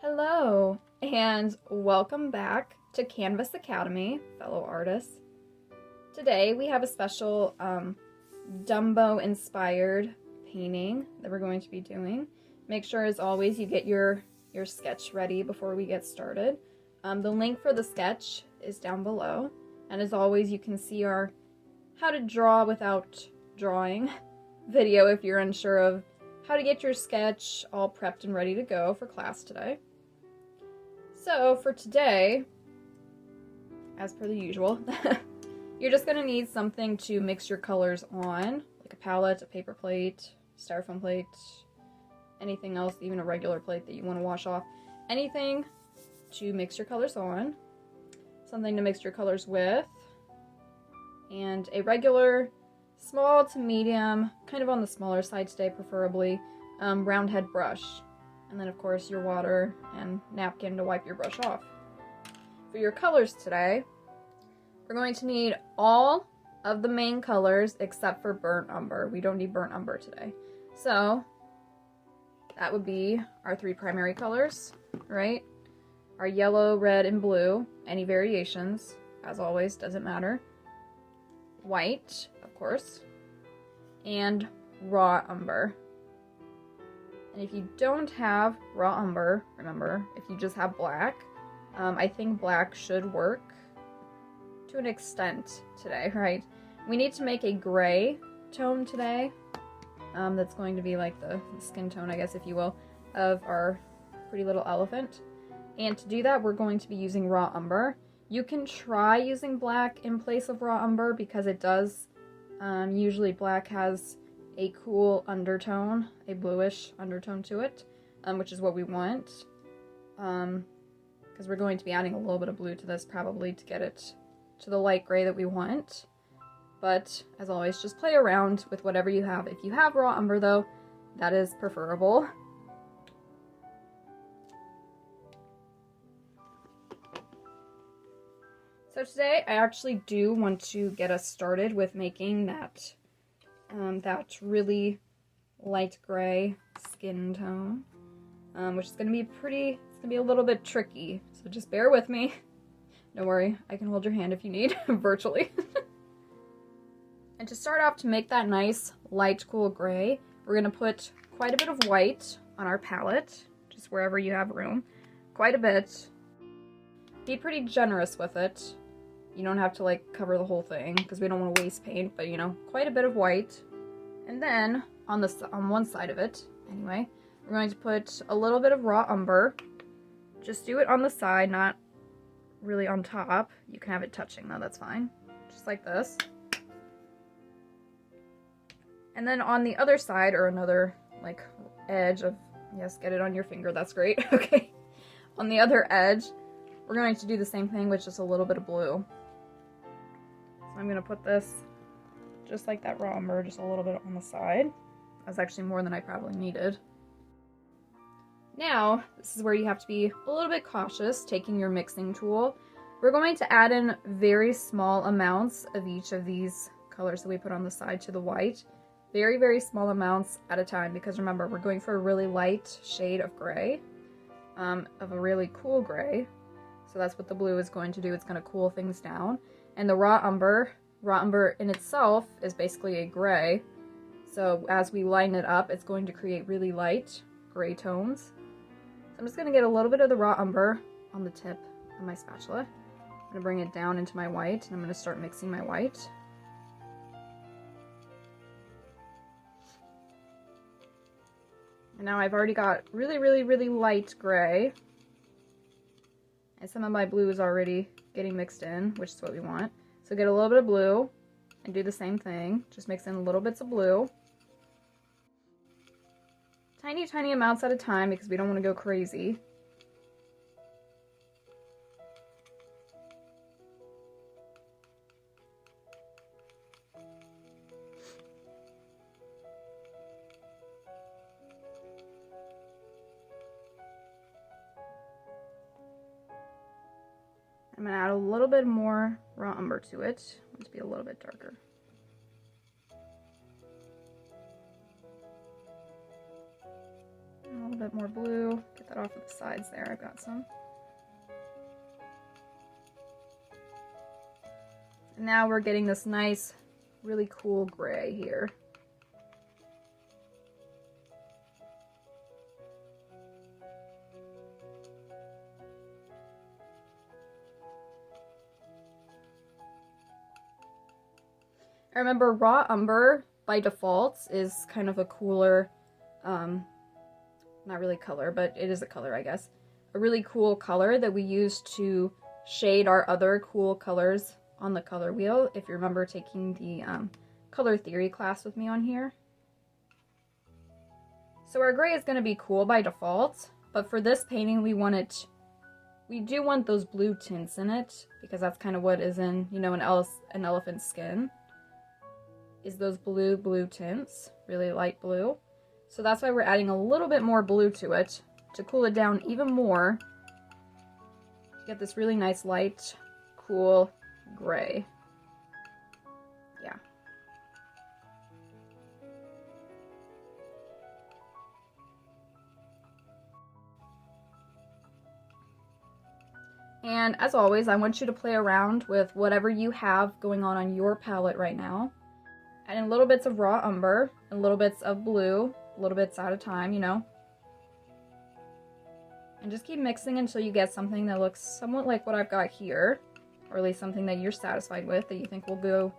Hello, and welcome back to Canvas Academy, fellow artists. Today we have a special Dumbo-inspired painting that we're going to be doing. Make sure, as always, you get your sketch ready before we get started. The link for the sketch is down below, and as always, you can see our how to draw without drawing video if you're unsure of how to get your sketch all prepped and ready to go for class today. So for today, as per the usual, you're just going to need something to mix your colors on, like a palette, a paper plate, styrofoam plate, anything else, even a regular plate that you want to wash off. Anything to mix your colors on, something to mix your colors with, and a regular small to medium, kind of on the smaller side today preferably, round head brush. And then of course your water and napkin to wipe your brush off. For your colors today, we're going to need all of the main colors except for burnt umber. We don't need burnt umber today. So that would be our three primary colors, right? Our yellow, red, and blue. Any variations, as always, doesn't matter. White, of course, and raw umber. And if you don't have raw umber, remember, if you just have black, I think black should work to an extent today, right? We need to make a gray tone today. That's going to be like the skin tone, I guess, if you will, of our pretty little elephant. And to do that, we're going to be using raw umber. You can try using black in place of raw umber because it does, usually black has a cool undertone, a bluish undertone to it, which is what we want, because we're going to be adding a little bit of blue to this probably to get it to the light gray that we want. But as always, just play around with whatever you have. If you have raw umber though, that is preferable. So today I actually do want to get us started with making that really light gray skin tone, which is going to be it's going to be a little bit tricky, so just bear with me. Don't worry, I can hold your hand if you need, virtually. And to start off, to make that nice light cool gray, we're going to put quite a bit of white on our palette, just wherever you have room. Quite a bit. Be pretty generous with it. You don't have to like cover the whole thing because we don't want to waste paint, but you know, quite a bit of white. And then on one side of it, anyway, we're going to put a little bit of raw umber. Just do it on the side, not really on top. You can have it touching though, that's fine. Just like this. And then on the other side, or another like edge of, yes, get it on your finger, that's great. Okay. On the other edge, we're going to do the same thing with just a little bit of blue. So I'm going to put this just like that raw umber, just a little bit on the side. That's actually more than I probably needed. Now, this is where you have to be a little bit cautious taking your mixing tool. We're going to add in very small amounts of each of these colors that we put on the side to the white. Very, very small amounts at a time, because remember, we're going for a really light shade of gray, of a really cool gray. So that's what the blue is going to do. It's going to cool things down. And the raw umber in itself is basically a gray. So as we lighten it up, it's going to create really light gray tones. So I'm just going to get a little bit of the raw umber on the tip of my spatula. I'm going to bring it down into my white, and I'm going to start mixing my white. And now I've already got really, really, really light gray. And some of my blue is already getting mixed in, which is what we want. So get a little bit of blue and do the same thing. Just mix in little bits of blue. Tiny, tiny amounts at a time because we don't want to go crazy. I'm going to add a little bit more raw umber to it. I want it to be a little bit darker. A little bit more blue, get cut off at the sides there. I've got some. And now we're getting this nice, really cool gray here. I remember raw umber by default is kind of a cooler, not really color, but it is a color, I guess. A really cool color that we use to shade our other cool colors on the color wheel, if you remember taking the color theory class with me on here. So our gray is going to be cool by default, but for this painting we do want those blue tints in it, because that's kind of what is in, you know, an elephant's skin, is those blue tints, really light blue. So that's why we're adding a little bit more blue to it to cool it down even more. Get this really nice light, cool gray. Yeah. And as always, I want you to play around with whatever you have going on your palette right now. Adding little bits of raw umber, and little bits of blue, little bits at a time, you know. And just keep mixing until you get something that looks somewhat like what I've got here, or at least something that you're satisfied with, that you think will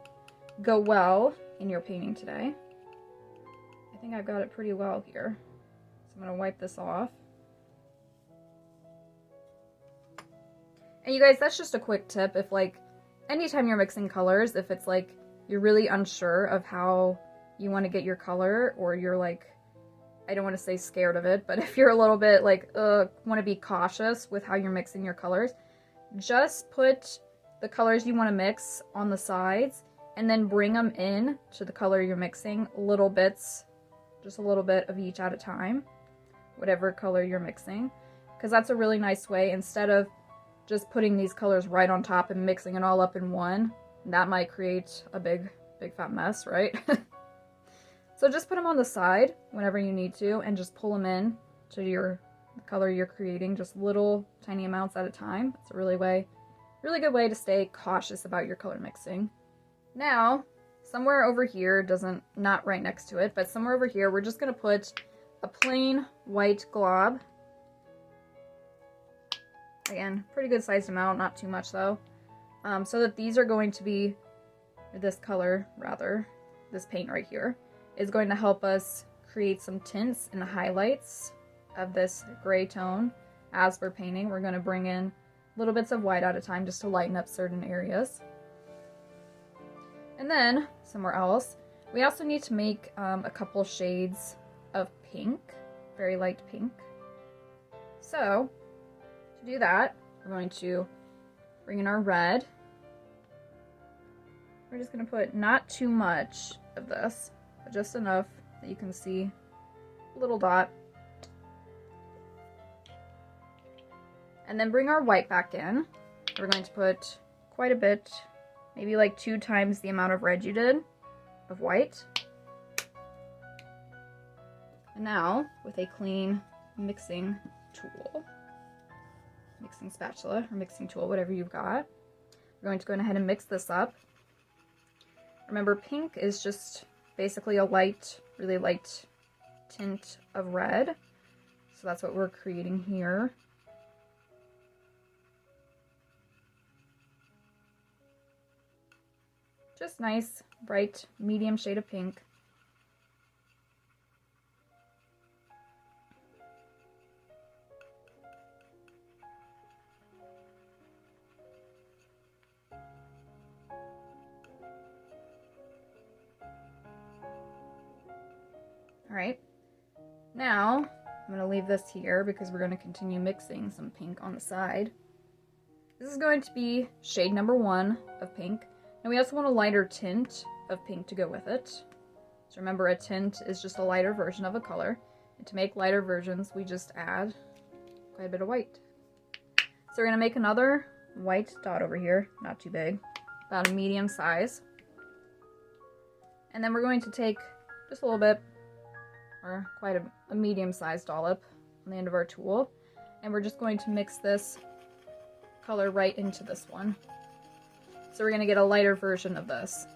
go well in your painting today. I think I've got it pretty well here. So I'm going to wipe this off. And you guys, that's just a quick tip. If like, anytime you're mixing colors, if it's like, you're really unsure of how you want to get your color, or you're like, I don't want to say scared of it, but if you're a little bit like, want to be cautious with how you're mixing your colors, just put the colors you want to mix on the sides, and then bring them in to the color you're mixing, little bits, just a little bit of each at a time, whatever color you're mixing, because that's a really nice way, instead of just putting these colors right on top and mixing it all up in one. That might create a big fat mess, right? So just put them on the side whenever you need to, and just pull them in to the color you're creating, just little tiny amounts at a time. It's a really good way to stay cautious about your color mixing. Now, somewhere over here, not right next to it, but somewhere over here, we're just gonna put a plain white glob. Again, pretty good sized amount, not too much though. So that these are going to be, this color rather, this paint right here, is going to help us create some tints and highlights of this gray tone. As we're painting, we're going to bring in little bits of white at a time just to lighten up certain areas. And then, somewhere else, we also need to make a couple shades of pink, very light pink. So, to do that, we're going to bring in our red. We're just going to put not too much of this, but just enough that you can see a little dot. And then bring our white back in. We're going to put quite a bit, maybe like 2 times the amount of red you did of white. And now, with a clean mixing tool, mixing spatula or mixing tool, whatever you've got, we're going to go ahead and mix this up. Remember, pink is just basically a light, really light tint of red. So that's what we're creating here. Just nice, bright, medium shade of pink. Alright, now I'm going to leave this here because we're going to continue mixing some pink on the side. This is going to be shade number 1 of pink, and we also want a lighter tint of pink to go with it. So remember, a tint is just a lighter version of a color, and to make lighter versions we just add quite a bit of white. So we're going to make another white dot over here, not too big, about a medium size. And then we're going to take just a little bit, or quite a medium-sized dollop on the end of our tool, and we're just going to mix this color right into this one. So we're going to get a lighter version of this.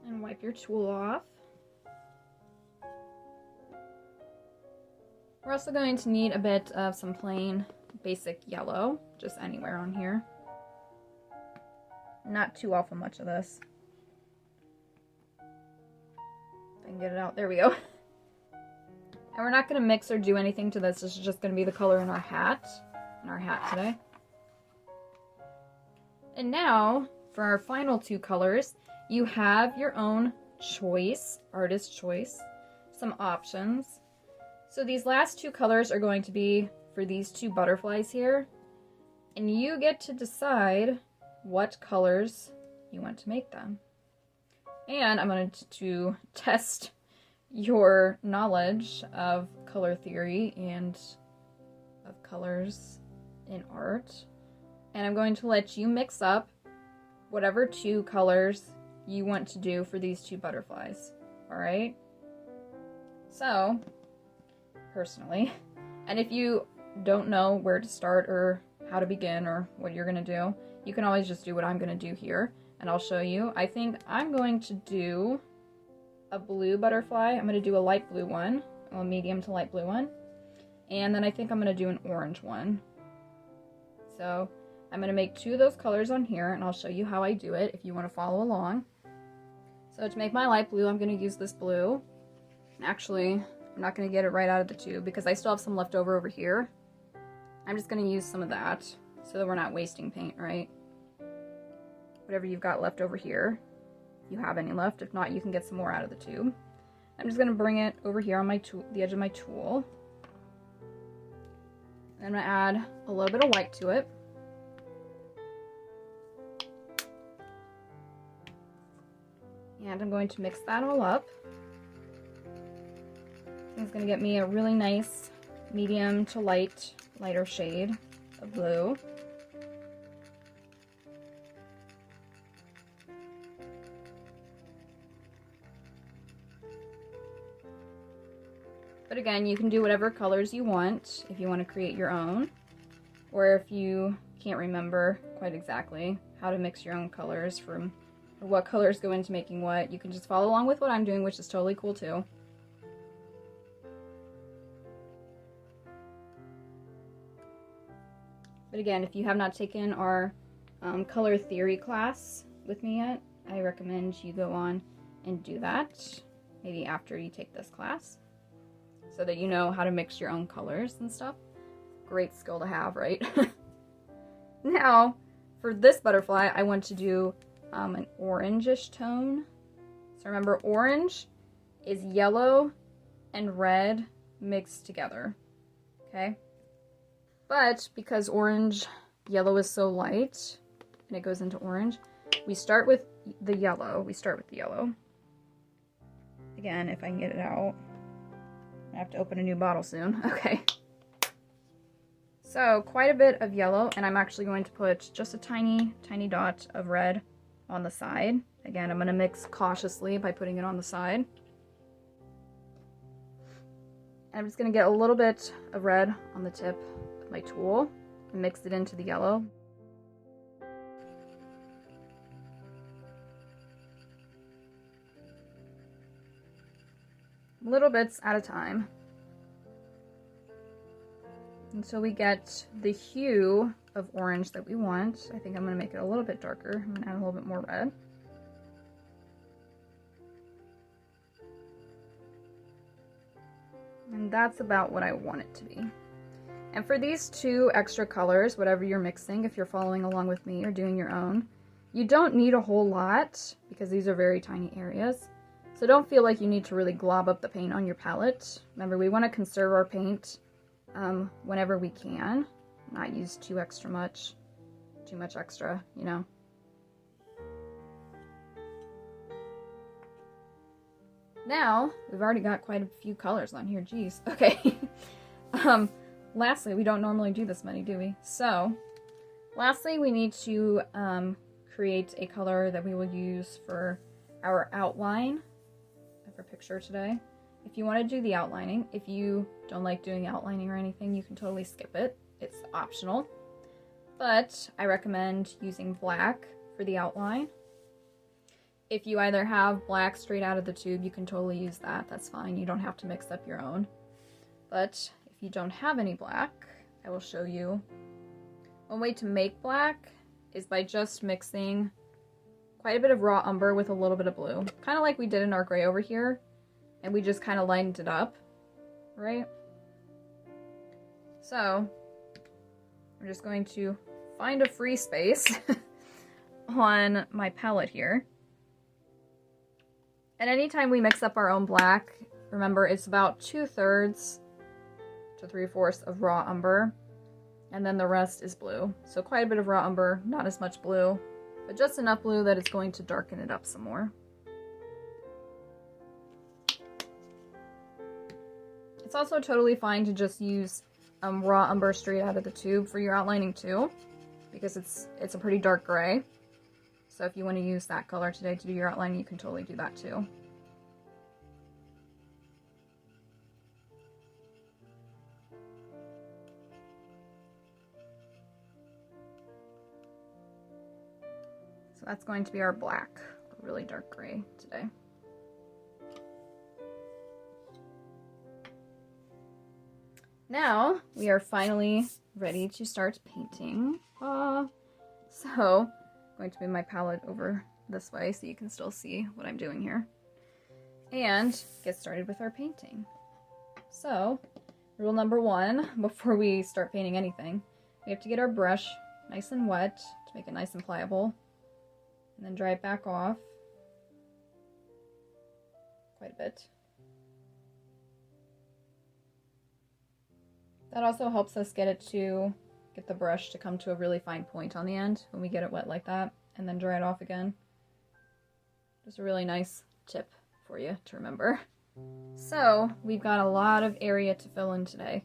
And wipe your tool off. We're also going to need a bit of some plain basic yellow, just anywhere on here. Not too awful much of this. If I can get it out, there we go. And we're not going to mix or do anything to this, this is just going to be the color in our hat today. And now, for our final two colors, you have your own choice, artist choice, some options. So these last two colors are going to be for these two butterflies here, and you get to decide what colors you want to make them. And I'm going to test your knowledge of color theory and of colors in art. And I'm going to let you mix up whatever two colors you want to do for these two butterflies. Alright? So, personally, and if you don't know where to start or how to begin or what you're going to do, you can always just do what I'm going to do here, and I'll show you. I think I'm going to do a blue butterfly. I'm going to do a light blue one, a medium to light blue one, and then I think I'm going to do an orange one. So I'm going to make two of those colors on here, and I'll show you how I do it if you want to follow along. So to make my light blue, I'm going to use this blue. Actually, I'm not going to get it right out of the tube because I still have some left over here. I'm just going to use some of that so that we're not wasting paint, right? Whatever you've got left over here, if you have any left. If not, you can get some more out of the tube. I'm just going to bring it over here on my tool, the edge of my tool. And I'm going to add a little bit of white to it. And I'm going to mix that all up. It's going to get me a really nice medium to lighter shade of blue. But again, you can do whatever colors you want if you want to create your own, or if you can't remember quite exactly how to mix your own colors from, or what colors go into making what, you can just follow along with what I'm doing, which is totally cool too. But again, if you have not taken our color theory class with me yet, I recommend you go on and do that, maybe after you take this class, so that you know how to mix your own colors and stuff. Great skill to have, right? Now, for this butterfly, I want to do an orangish tone. So remember, orange is yellow and red mixed together, okay? But because yellow is so light, and it goes into orange, we start with the yellow. Again, if I can get it out. I have to open a new bottle soon. Okay. So, quite a bit of yellow, and I'm actually going to put just a tiny, tiny dot of red on the side. Again, I'm going to mix cautiously by putting it on the side. And I'm just going to get a little bit of red on the tip of my tool and mix it into the yellow. Little bits at a time until we get the hue of orange that we want. I think I'm going to make it a little bit darker. I'm going to add a little bit more red. And that's about what I want it to be. And for these two extra colors, whatever you're mixing, if you're following along with me or doing your own, you don't need a whole lot because these are very tiny areas. So don't feel like you need to really glob up the paint on your palette. Remember, we want to conserve our paint whenever we can, not use too much extra, you know. Now, we've already got quite a few colors on here, geez. Okay. Lastly, we don't normally do this many, do we? So, lastly, we need to create a color that we will use for our outline of our picture today. If you want to do the outlining, if you don't like doing outlining or anything, you can totally skip it. It's optional. But I recommend using black for the outline. If you either have black straight out of the tube, you can totally use that. That's fine. You don't have to mix up your own. But if you don't have any black, I will show you. One way to make black is by just mixing quite a bit of raw umber with a little bit of blue. Kind of like we did in our gray over here. And we just kind of lightened it up, right? So, I'm just going to find a free space on my palette here. And anytime we mix up our own black, remember it's about 2/3 to 3/4 of raw umber, and then the rest is blue. So quite a bit of raw umber, not as much blue, but just enough blue that it's going to darken it up some more. It's also totally fine to just use raw umber straight out of the tube for your outlining too, because it's a pretty dark gray. So if you want to use that color today to do your outlining, you can totally do that too. So that's going to be our black, really dark gray today. Now, we are finally ready to start painting. So, I'm going to move my palette over this way so you can still see what I'm doing here. And get started with our painting. So, rule number 1, before we start painting anything, we have to get our brush nice and wet to make it nice and pliable. And then dry it back off quite a bit. That also helps us get the brush to come to a really fine point on the end when we get it wet like that, and then dry it off again. Just a really nice tip for you to remember. So, we've got a lot of area to fill in today.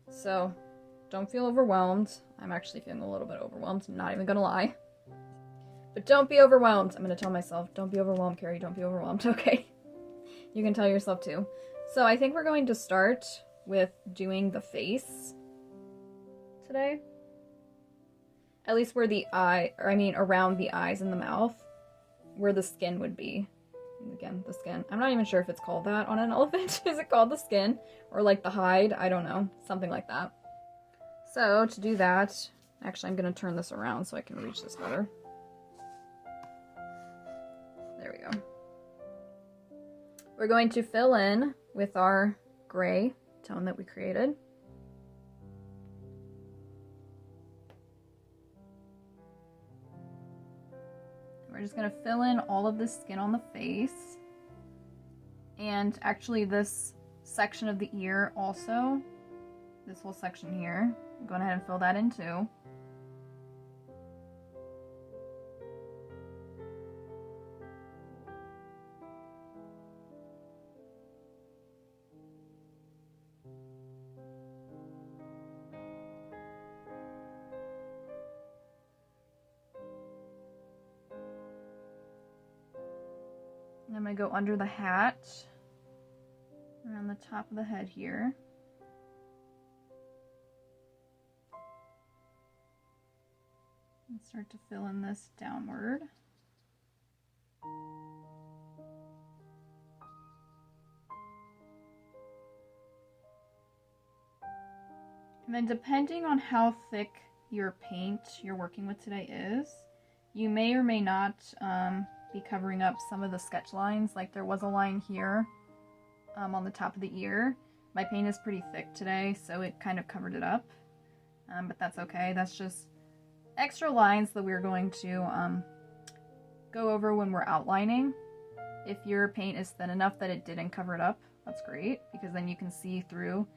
So, don't feel overwhelmed. I'm actually feeling a little bit overwhelmed, I'm not even gonna lie. But don't be overwhelmed. I'm gonna tell myself, don't be overwhelmed, Carrie, don't be overwhelmed, okay? You can tell yourself too. So, I think we're going to start with doing the face today. At least where the eye, or I mean around the eyes and the mouth, where the skin would be. Again, the skin. I'm not even sure if it's called that on an elephant. Is it called the skin? Or like the hide? I don't know. Something like that. So to do that, actually I'm going to turn this around so I can reach this better. There we go. We're going to fill in with our gray tone that we created. We're just going to fill in all of the skin on the face, and actually this section of the ear also, this whole section here, I'm going ahead and fill that in too. I'm going to go under the hat, around the top of the head here. And start to fill in this downward. And then depending on how thick your paint you're working with today is, you may or may not be covering up some of the sketch lines. Like there was a line here on the top of the ear. My paint is pretty thick today, so it kind of covered it up. But that's okay. That's just extra lines that we're going to go over when we're outlining. If your paint is thin enough that it didn't cover it up, that's great, because then you can see through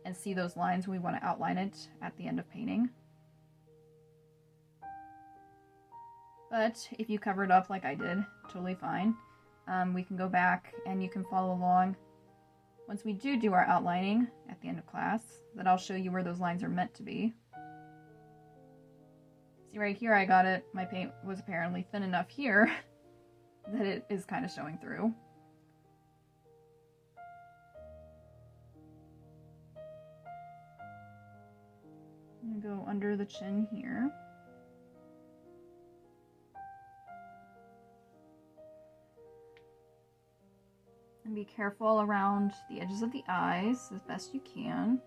and see those lines when we want to outline it at the end of painting. But if you cover it up like I did, totally fine. we can go back and you can follow along once we do our outlining at the end of class, that I'll show you where those lines are meant to be. See right here, I got it, my paint was apparently thin enough here that it is kind of showing through. I'm gonna go under the chin here. And be careful around the edges of the eyes as best you can.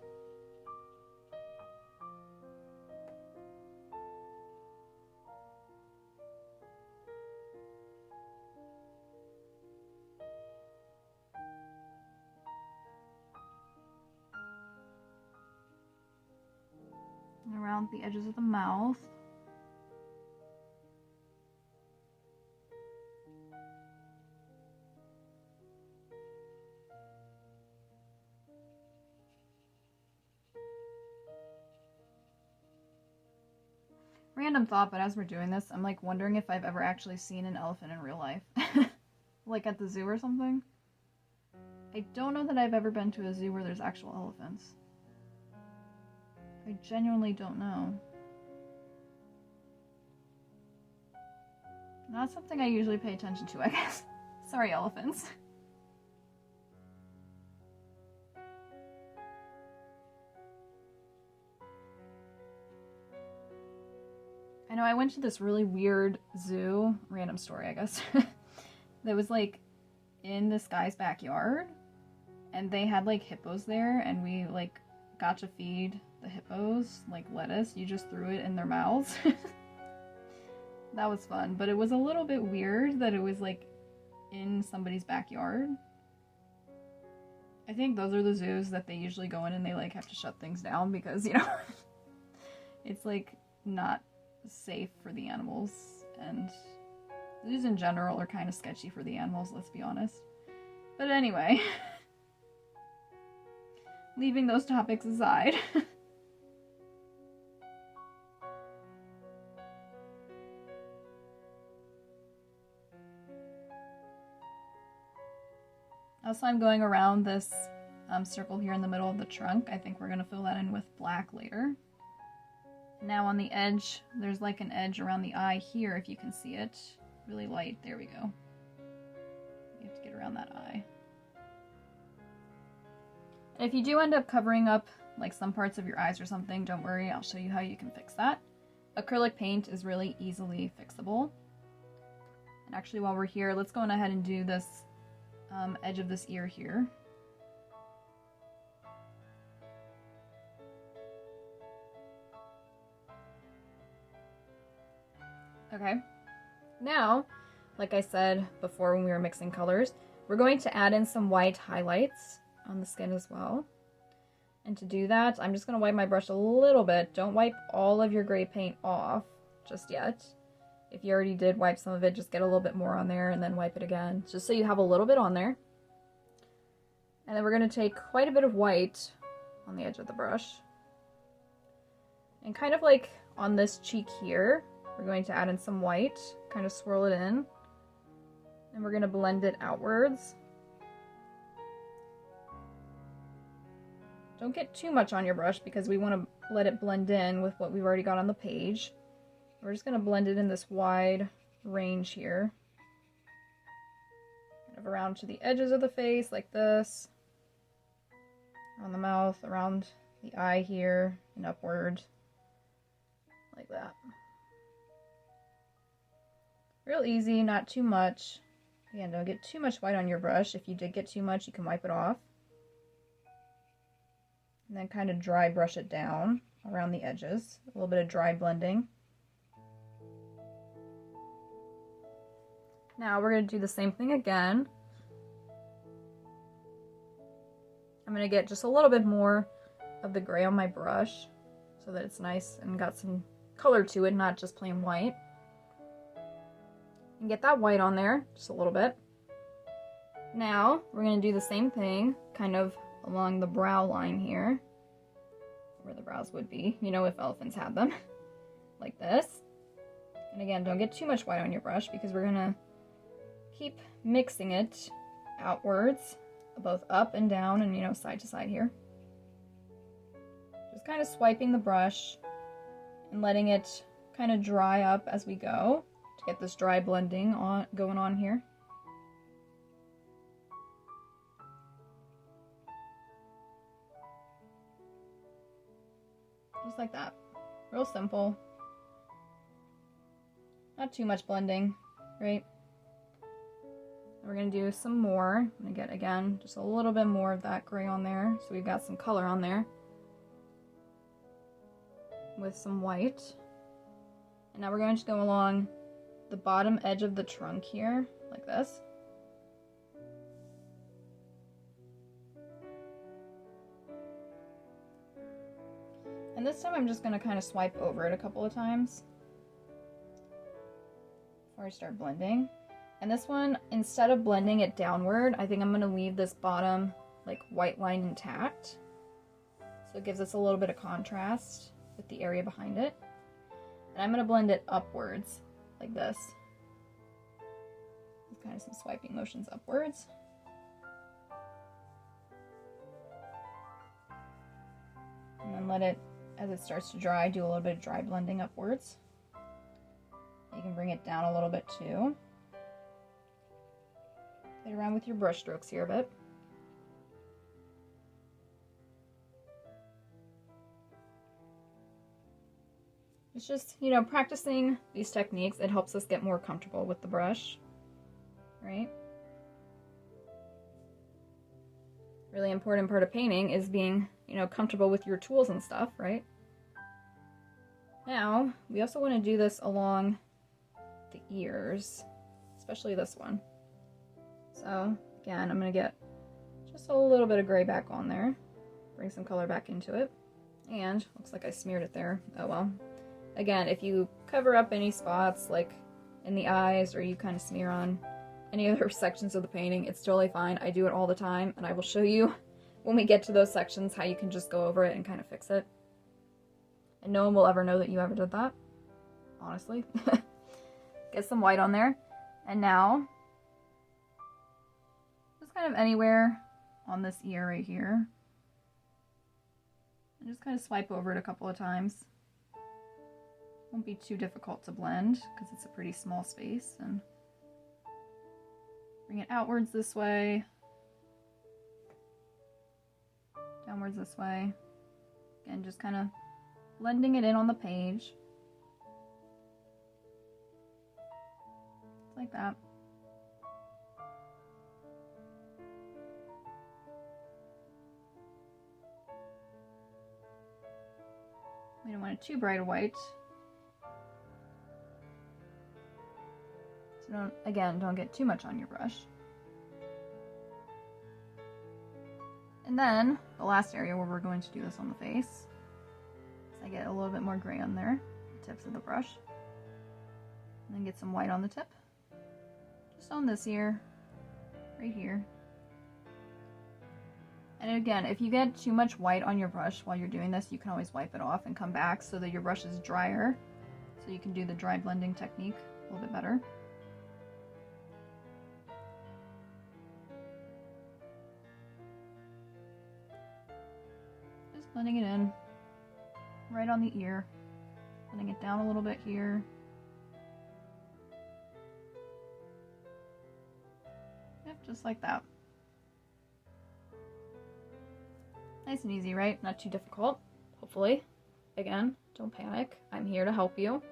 And around the edges of the mouth. Random thought, but as we're doing this, I'm like wondering if I've ever actually seen an elephant in real life. Like at the zoo or something. I don't know that I've ever been to a zoo where there's actual elephants. I genuinely don't know. Not something I usually pay attention to, I guess. Sorry, elephants. I know I went to this really weird zoo, random story I guess, that was like in this guy's backyard, and they had like hippos there, and we like got to feed the hippos like lettuce. You just threw it in their mouths. That was fun, but it was a little bit weird that it was like in somebody's backyard. I think those are the zoos that they usually go in and they like have to shut things down because, you know, it's like not safe for the animals, and zoos in general are kind of sketchy for the animals, let's be honest. But anyway, leaving those topics aside. Also, I'm going around this circle here in the middle of the trunk. I think we're going to fill that in with black later. Now on the edge, there's like an edge around the eye here, if you can see it. Really light. There we go. You have to get around that eye. And if you do end up covering up like some parts of your eyes or something, don't worry, I'll show you how you can fix that. Acrylic paint is really easily fixable. And actually while we're here, let's go on ahead and do this edge of this ear here. Okay, now, like I said before when we were mixing colors, we're going to add in some white highlights on the skin as well. And to do that, I'm just going to wipe my brush a little bit. Don't wipe all of your gray paint off just yet. If you already did wipe some of it, just get a little bit more on there and then wipe it again, just so you have a little bit on there. And then we're going to take quite a bit of white on the edge of the brush. And kind of like on this cheek here, we're going to add in some white, kind of swirl it in, and we're going to blend it outwards. Don't get too much on your brush because we want to let it blend in with what we've already got on the page. We're just going to blend it in this wide range here. Kind of around to the edges of the face like this, on the mouth, around the eye here, and upward like that. Real easy, not too much. Again, don't get too much white on your brush. If you did get too much, you can wipe it off. And then kind of dry brush it down around the edges. A little bit of dry blending. Now we're going to do the same thing again. I'm going to get just a little bit more of the gray on my brush so that it's nice and got some color to it, not just plain white. And get that white on there, just a little bit. Now, we're going to do the same thing, kind of along the brow line here, where the brows would be, you know, if elephants had them, like this. And again, don't get too much white on your brush because we're going to keep mixing it outwards, both up and down and, you know, side to side here. Just kind of swiping the brush and letting it kind of dry up as we go to get this dry blending going on here. Just like that. Real simple. Not too much blending, right? We're going to do some more. I'm going to get, again, just a little bit more of that gray on there. So we've got some color on there with some white. And now we're going to go along the bottom edge of the trunk here, like this. And this time I'm just going to kind of swipe over it a couple of times before I start blending. And this one, instead of blending it downward, I think I'm going to leave this bottom like white line intact. So it gives us a little bit of contrast with the area behind it. And I'm going to blend it upwards like this. With kind of some swiping motions upwards. And then let it, as it starts to dry, do a little bit of dry blending upwards. You can bring it down a little bit too. Play around with your brush strokes here a bit. It's just, you know, practicing these techniques, it helps us get more comfortable with the brush, right? Really important part of painting is being, you know, comfortable with your tools and stuff, right? Now, we also want to do this along the ears, especially this one. So, again, I'm going to get just a little bit of gray back on there, bring some color back into it, and looks like I smeared it there. Oh well. Again, if you cover up any spots, like in the eyes, or you kind of smear on any other sections of the painting, it's totally fine. I do it all the time, and I will show you when we get to those sections how you can just go over it and kind of fix it. And no one will ever know that you ever did that, honestly. Get some white on there, and now just kind of anywhere on this ear right here, and just kind of swipe over it a couple of times. Won't be too difficult to blend because it's a pretty small space. And bring it outwards this way, downwards this way. Again, just kind of blending it in on the page. Just like that. We don't want it too bright a white. So don't get too much on your brush. And then the last area where we're going to do this on the face. So I get a little bit more gray on there, the tips of the brush. And then get some white on the tip. Just on this ear, right here. And again, if you get too much white on your brush while you're doing this, you can always wipe it off and come back so that your brush is drier. So you can do the dry blending technique a little bit better. Just blending it in right on the ear, blending it down a little bit here. Yep, just like that. Nice and easy, right? Not too difficult, hopefully. Again, don't panic. I'm here to help you.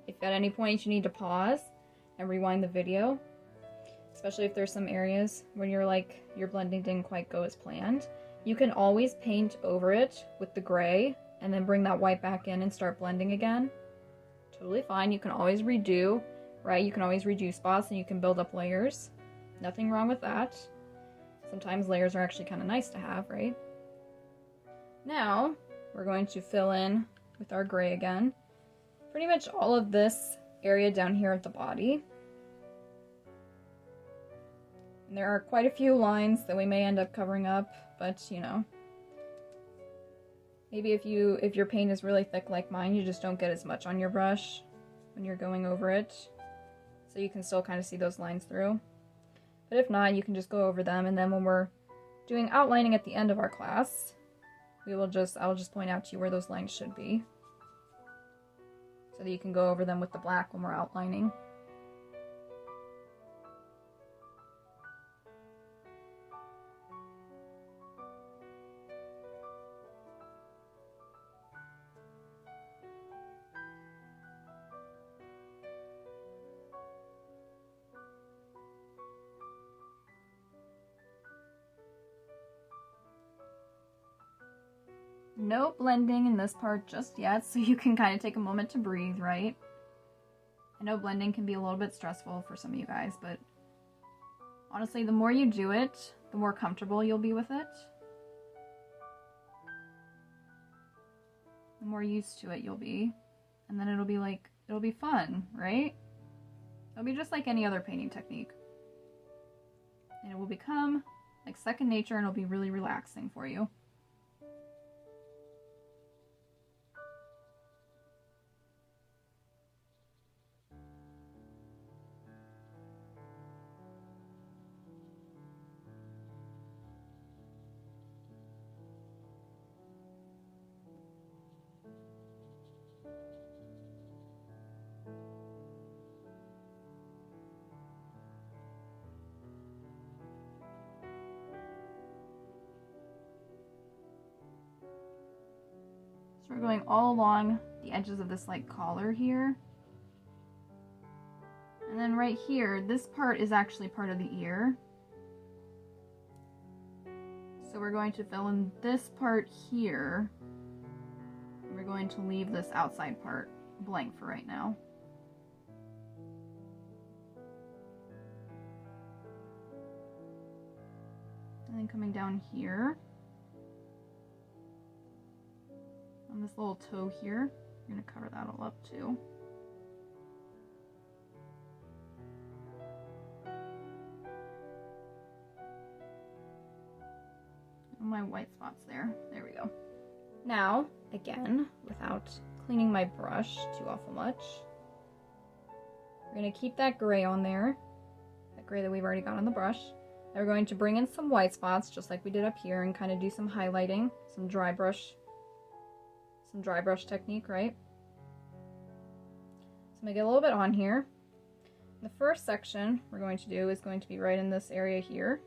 If at any point you need to pause and rewind the video, especially if there's some areas when you're like, your blending didn't quite go as planned, you can always paint over it with the gray and then bring that white back in and start blending again. Totally fine. You can always redo, right? You can always redo spots and you can build up layers. Nothing wrong with that. Sometimes layers are actually kind of nice to have, right? Now, we're going to fill in with our gray again. Pretty much all of this area down here at the body. And there are quite a few lines that we may end up covering up, but you know. Maybe if your paint is really thick like mine, you just don't get as much on your brush when you're going over it. So you can still kind of see those lines through. But if not, you can just go over them, and then when we're doing outlining at the end of our class, I'll just point out to you where those lines should be, so that you can go over them with the black when we're outlining. No blending in this part just yet, so you can kind of take a moment to breathe, right? I know blending can be a little bit stressful for some of you guys, but honestly, the more you do it, the more comfortable you'll be with it. The more used to it you'll be. And then it'll be fun, right? It'll be just like any other painting technique. And it will become like second nature, and it'll be really relaxing for you. So we're going all along the edges of this like collar here. And then right here, this part is actually part of the ear. So we're going to fill in this part here. And we're going to leave this outside part blank for right now. And then coming down here, on this little toe here, you're going to cover that all up too. And my white spots there. There we go. Now, again, without cleaning my brush too awful much, we're going to keep that gray on there, that gray that we've already got on the brush. Then we're going to bring in some white spots, just like we did up here, and kind of do some highlighting, some dry brush technique, right? So I'm going to get a little bit on here. The first section we're going to do is going to be right in this area here.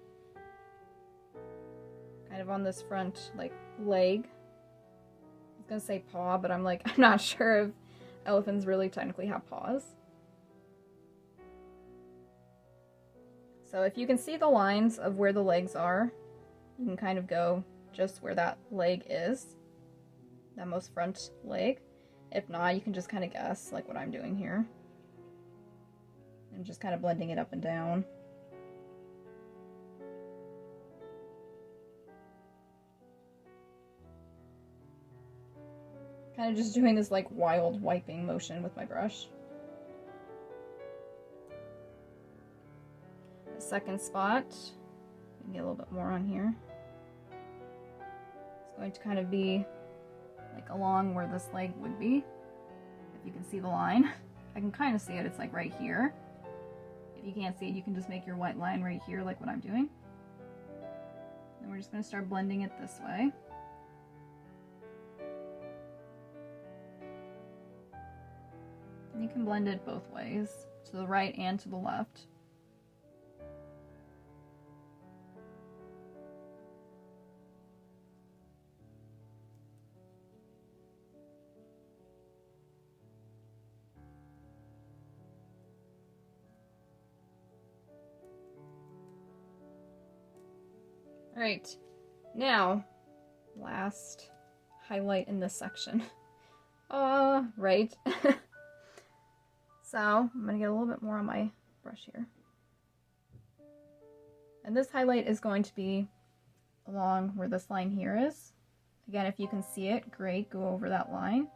Kind of on this front, like, leg. I was going to say paw, but I'm not sure if elephants really technically have paws. So if you can see the lines of where the legs are, you can kind of go just where that leg is. That most front leg. If not, you can just kind of guess, like what I'm doing here. And just kind of blending it up and down. Kind of just doing this like wild wiping motion with my brush. The second spot, you can get a little bit more on here. It's going to kind of be like along where this leg would be. If you can see the line. I can kind of see it, it's like right here. If you can't see it, you can just make your white line right here like what I'm doing. And we're just going to start blending it this way. And you can blend it both ways, to the right and to the left. Alright, now, last highlight in this section. Right. So, I'm going to get a little bit more on my brush here. And this highlight is going to be along where this line here is. Again, if you can see it, great, go over that line.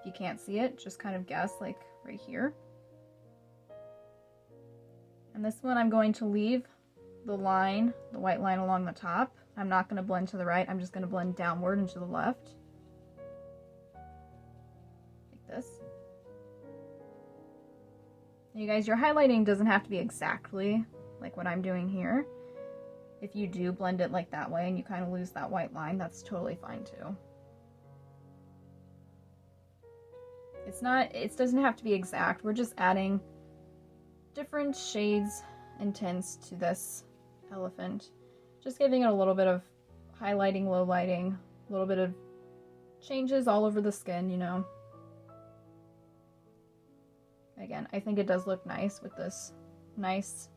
If you can't see it, just kind of guess, like right here. And this one I'm going to leave the line, the white line along the top. I'm not going to blend to the right, I'm just going to blend downward and to the left. Like this. And you guys, your highlighting doesn't have to be exactly like what I'm doing here. If you do blend it like that way and you kind of lose that white line, that's totally fine too. It doesn't have to be exact. We're just adding different shades and tints to this elephant. Just giving it a little bit of highlighting, low lighting, a little bit of changes all over the skin, you know. Again, I think it does look nice with this nice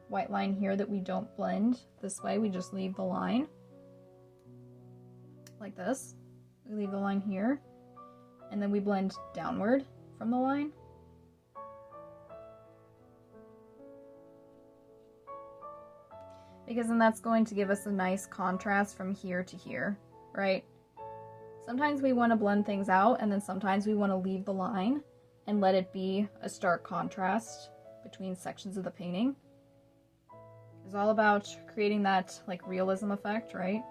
white line here that we don't blend this way. We just leave the line like this. We leave the line here, and then we blend downward from the line. Because then that's going to give us a nice contrast from here to here, right? Sometimes we want to blend things out, and then sometimes we want to leave the line and let it be a stark contrast between sections of the painting. It's all about creating that like realism effect, right?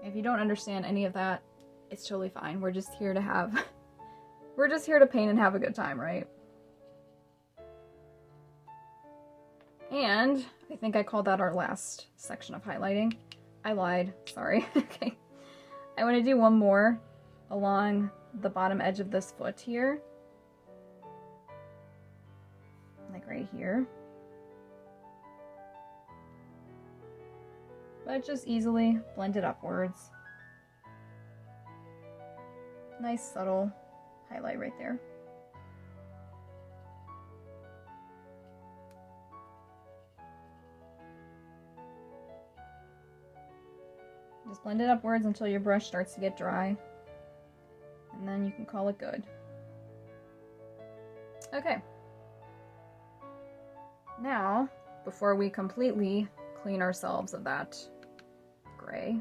If you don't understand any of that, it's totally fine. We're just here to paint and have a good time, right? And I think I called that our last section of highlighting. I lied, sorry. Okay. I want to do one more along the bottom edge of this foot here. Like right here. But just easily blend it upwards. Nice subtle highlight right there. Just blend it upwards until your brush starts to get dry. And then you can call it good. Okay. Now, before we completely clean ourselves of that gray,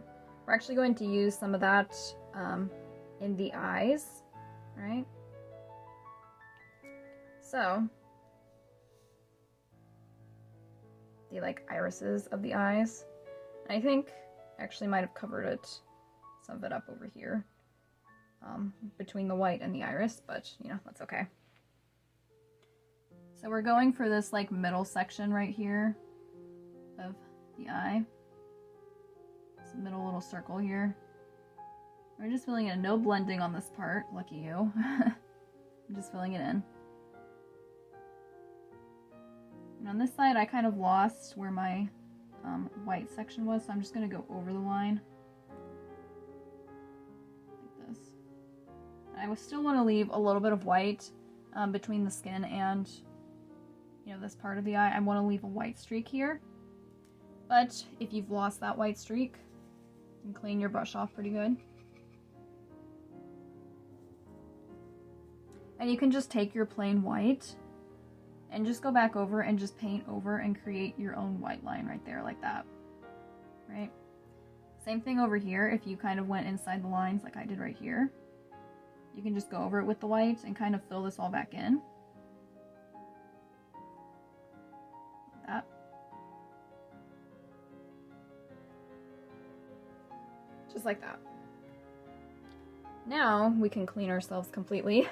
we're actually going to use some of that in the eyes, right? So, the like irises of the eyes. I think actually might have covered it, some of it up over here, between the white and the iris, but you know, that's okay. So we're going for this like middle section right here of the eye. This middle little circle here. We're just filling it in. No blending on this part, lucky you. I'm just filling it in. And on this side I kind of lost where my white section was, so I'm just going to go over the line like this. And I still want to leave a little bit of white between the skin and, you know, this part of the eye. I want to leave a white streak here, but if you've lost that white streak, you can clean your brush off pretty good. And you can just take your plain white and just go back over and just paint over and create your own white line right there like that, right? Same thing over here. If you kind of went inside the lines like I did right here, you can just go over it with the white and kind of fill this all back in. Like that. Just like that. Now we can clean ourselves completely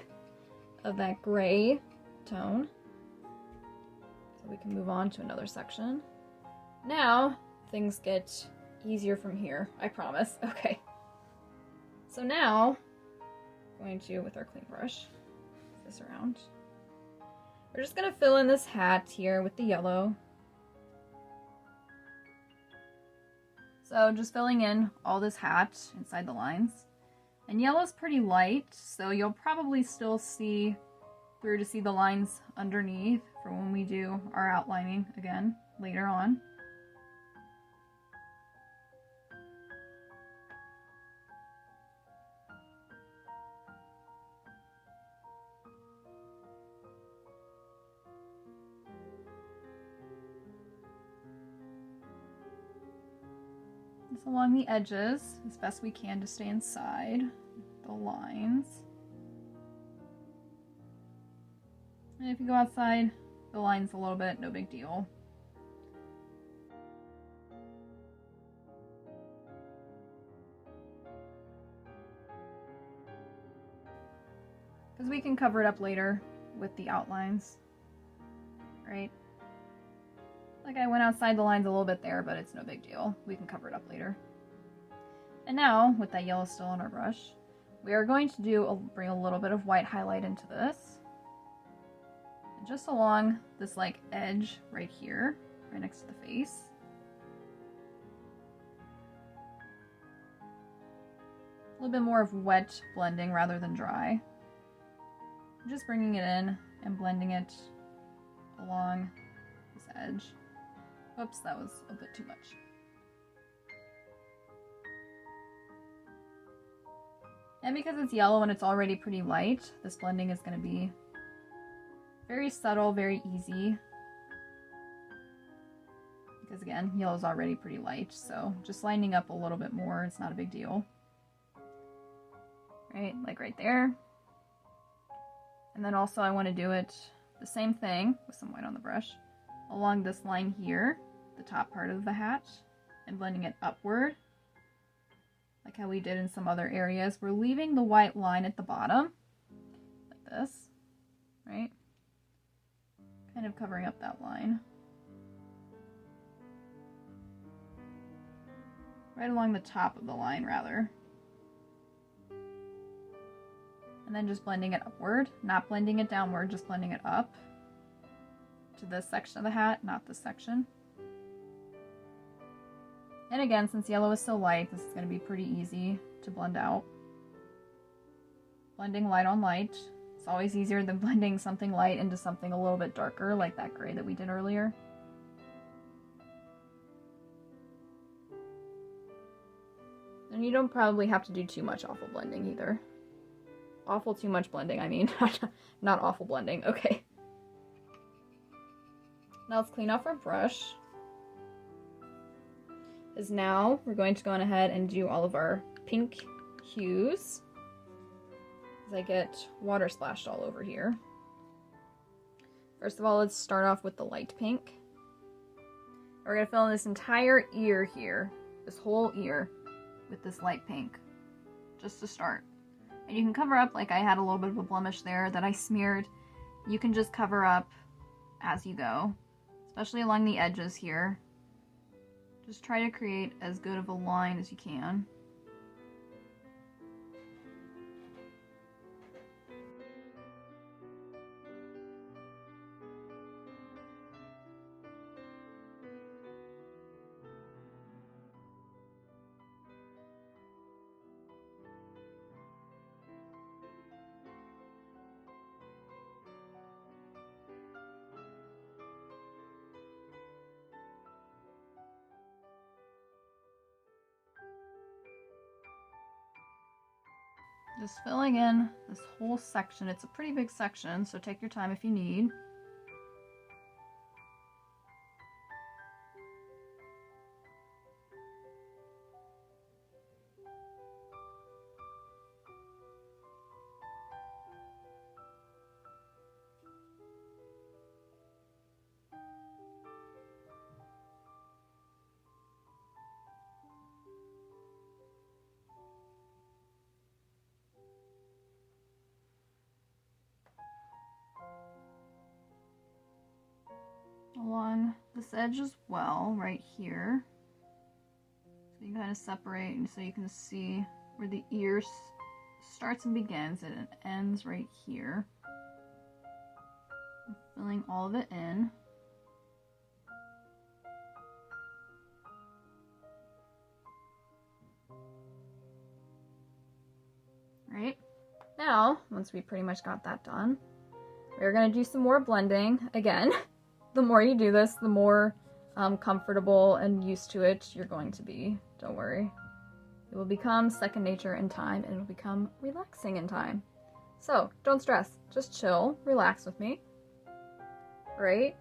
of that gray tone. So we can move on to another section. Now, things get easier from here, I promise. Okay. So now, going to, with our clean brush, move this around. We're just gonna fill in this hat here with the yellow. So just filling in all this hat inside the lines. And yellow's pretty light, so you'll probably still see through to see the lines underneath for when we do our outlining again later on. Just along the edges as best we can to stay inside the lines. And if you go outside the lines a little bit, no big deal. Because we can cover it up later with the outlines. right? Like I went outside the lines a little bit there, but it's no big deal. We can cover it up later. And now, with that yellow still on our brush, we are going to bring a little bit of white highlight into this. And just along this like edge right here, right next to the face. A little bit more of wet blending rather than dry. Just bringing it in and blending it along this edge. Oops, that was a bit too much. And because it's yellow and it's already pretty light, this blending is going to be very subtle, very easy. Because again, yellow is already pretty light, so just lining up a little bit more, it's not a big deal. Right, like right there. And then also I want to do it the same thing with some white on the brush along this line here, the top part of the hat, and blending it upward. Like how we did in some other areas. We're leaving the white line at the bottom, like this, right? Kind of covering up that line. Right along the top of the line, rather. And then just blending it upward, not blending it downward, just blending it up to this section of the hat, not this section. And again, since yellow is so light, this is going to be pretty easy to blend out. Blending light on light. It's always easier than blending something light into something a little bit darker, like that gray that we did earlier. And you don't probably have to do too much awful blending either. Awful too much blending, I mean. Not awful blending, okay. Now let's clean off our brush. Is now we're going to go on ahead and do all of our pink hues as I get water splashed all over here. First of all, let's start off with the light pink. We're going to fill in this entire ear here, this whole ear, with this light pink, just to start. And you can cover up, like I had a little bit of a blemish there that I smeared. You can just cover up as you go, especially along the edges here. Just try to create as good of a line as you can. Just filling in this whole section. It's a pretty big section, so take your time if you need. Along this edge as well, right here. So you can kind of separate and so you can see where the ear starts and begins and it ends right here. I'm filling all of it in. Right? Now, once we pretty much got that done, we're going to do some more blending again. The more you do this, the more comfortable and used to it you're going to be. Don't worry. It will become second nature in time, and it will become relaxing in time. So, don't stress. Just chill. Relax with me. Right?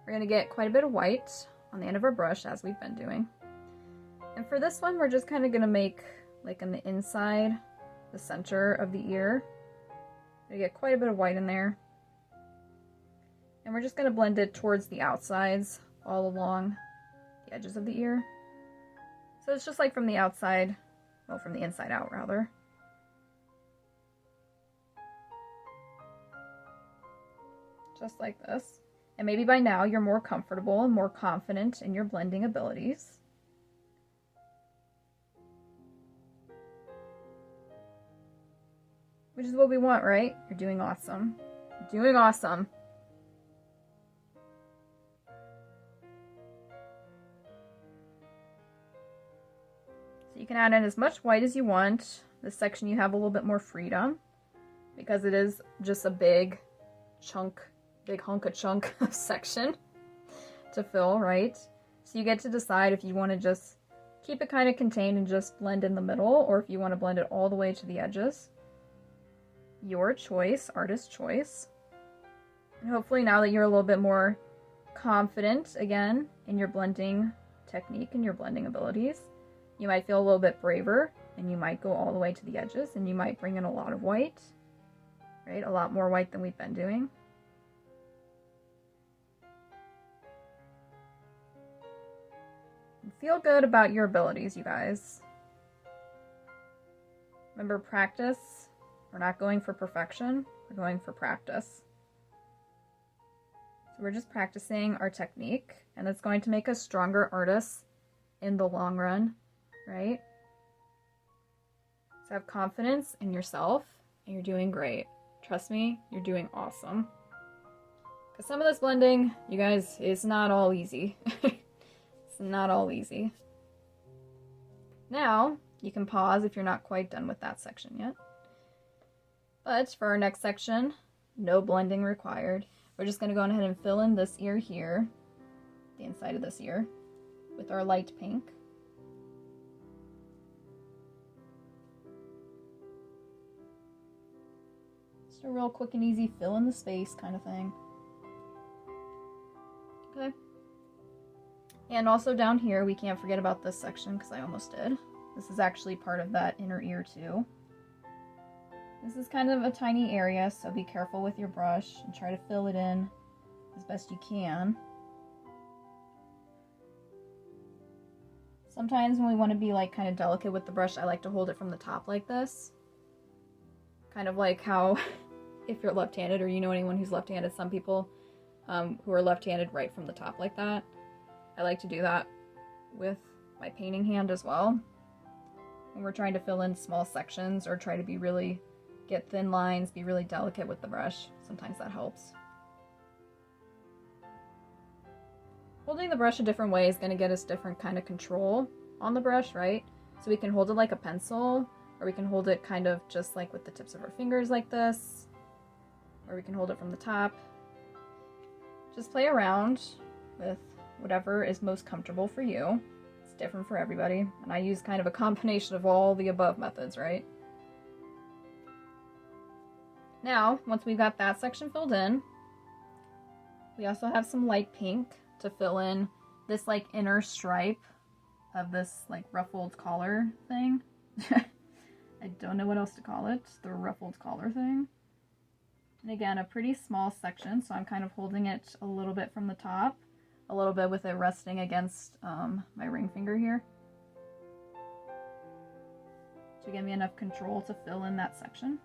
We're going to get quite a bit of white on the end of our brush, as we've been doing. And for this one, we're just kind of going to make, like on the inside, the center of the ear. We're going to get quite a bit of white in there. And we're just going to blend it towards the outsides, all along the edges of the ear. So it's just like from the outside, well, from the inside out, rather. Just like this. And maybe by now you're more comfortable and more confident in your blending abilities. Which is what we want, right? You're doing awesome. You're doing awesome. So you can add in as much white as you want. This section you have a little bit more freedom because it is just a big hunk of chunk section to fill, right? So you get to decide if you want to just keep it kind of contained and just blend in the middle, or if you want to blend it all the way to the edges. Your choice, artist choice. And hopefully now that you're a little bit more confident again in your blending technique and your blending abilities, you might feel a little bit braver and you might go all the way to the edges and you might bring in a lot of white, right? A lot more white than we've been doing. And feel good about your abilities, you guys. Remember, practice. We're not going for perfection, we're going for practice. So we're just practicing our technique, and it's going to make us stronger artists in the long run, right? So have confidence in yourself, and you're doing great. Trust me, you're doing awesome. Because some of this blending, you guys, is not all easy. It's not all easy. Now, you can pause if you're not quite done with that section yet. But for our next section, no blending required. We're just going to go ahead and fill in this ear here, the inside of this ear, with our light pink. Just a real quick and easy fill in the space kind of thing. Okay. And also down here, we can't forget about this section because I almost did. This is actually part of that inner ear too. This is kind of a tiny area, so be careful with your brush and try to fill it in as best you can. Sometimes when we want to be like kind of delicate with the brush, I like to hold it from the top like this. Kind of like how if you're left-handed or you know anyone who's left-handed, some people who are left-handed right from the top like that. I like to do that with my painting hand as well. When we're trying to fill in small sections or try to get thin lines, be really delicate with the brush. Sometimes that helps. Holding the brush a different way is going to get us different kind of control on the brush, right? So we can hold it like a pencil, or we can hold it kind of just like with the tips of our fingers like this, or we can hold it from the top. Just play around with whatever is most comfortable for you. It's different for everybody, and I use kind of a combination of all the above methods, right? Now, once we've got that section filled in, we also have some light pink to fill in this like inner stripe of this like ruffled collar thing. I don't know what else to call it, the ruffled collar thing. And again, a pretty small section, so I'm kind of holding it a little bit from the top, a little bit with it resting against my ring finger here, to give me enough control to fill in that section.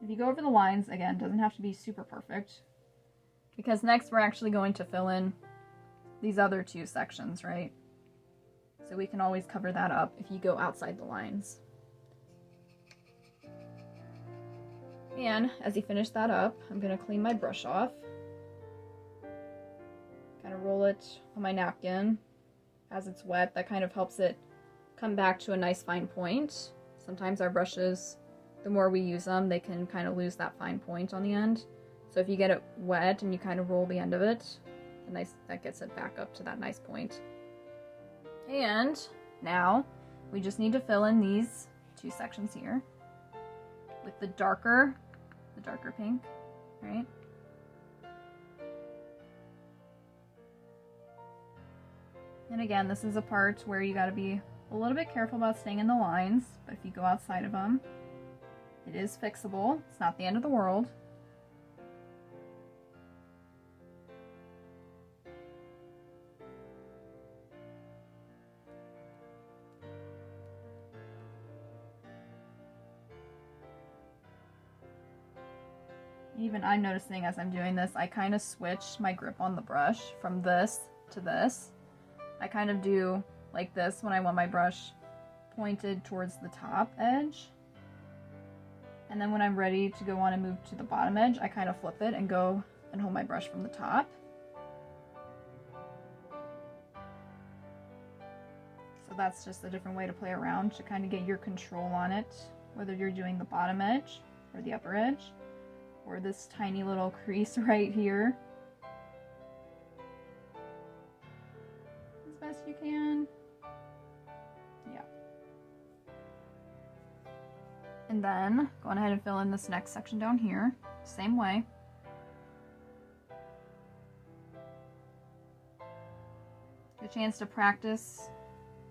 If you go over the lines, again, it doesn't have to be super perfect, because next we're actually going to fill in these other two sections, right? So we can always cover that up if you go outside the lines. And as you finish that up, I'm going to clean my brush off. Kind of roll it on my napkin as it's wet. That kind of helps it come back to a nice fine point. Sometimes our brushes, the more we use them, they can kind of lose that fine point on the end. So if you get it wet and you kind of roll the end of it, that gets it back up to that nice point. And now we just need to fill in these two sections here with the darker pink, right? And again, this is a part where you gotta be a little bit careful about staying in the lines, but if you go outside of them, it is fixable. It's not the end of the world. Even I'm noticing as I'm doing this, I kind of switch my grip on the brush from this to this. I kind of do like this when I want my brush pointed towards the top edge. And then when I'm ready to go on and move to the bottom edge, I kind of flip it and go and hold my brush from the top. So that's just a different way to play around to kind of get your control on it, whether you're doing the bottom edge or the upper edge, or this tiny little crease right here. As best you can. Yeah. And then go on ahead and fill in this next section down here, same way. Get a chance to practice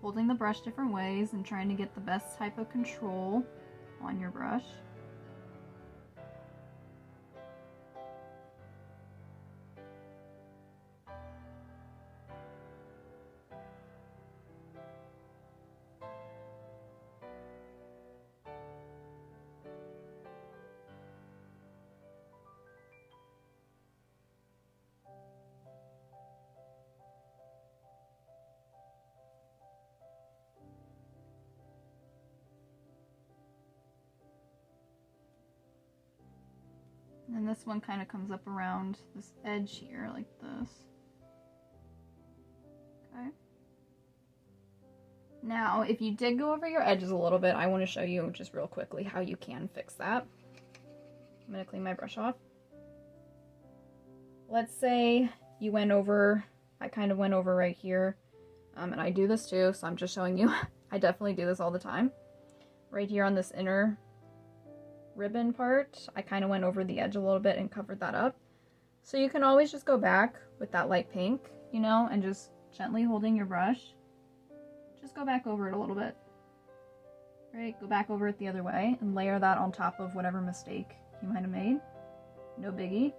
holding the brush different ways and trying to get the best type of control on your brush. And this one kind of comes up around this edge here, like this. Okay. Now, if you did go over your edges a little bit, I want to show you just real quickly how you can fix that. I'm going to clean my brush off. Let's say you went over, I kind of went over right here, and I do this too, so I'm just showing you. I definitely do this all the time. Right here on this inner ribbon part, I kind of went over the edge a little bit and covered that up. So you can always just go back with that light pink, you know, and just gently holding your brush, just go back over it a little bit. Right, go back over it the other way and layer that on top of whatever mistake you might have made. No biggie.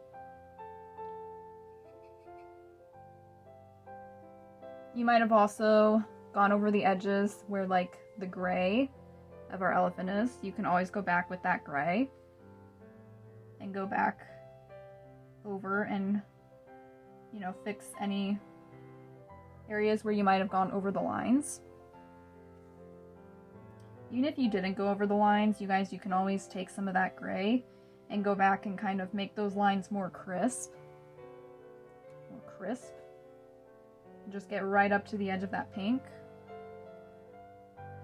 You might have also gone over the edges where like the gray of our elephant is. You can always go back with that gray and go back over and, you know, fix any areas where you might have gone over the lines. Even if you didn't go over the lines, you guys, you can always take some of that gray and go back and kind of make those lines more crisp. Just get right up to the edge of that pink,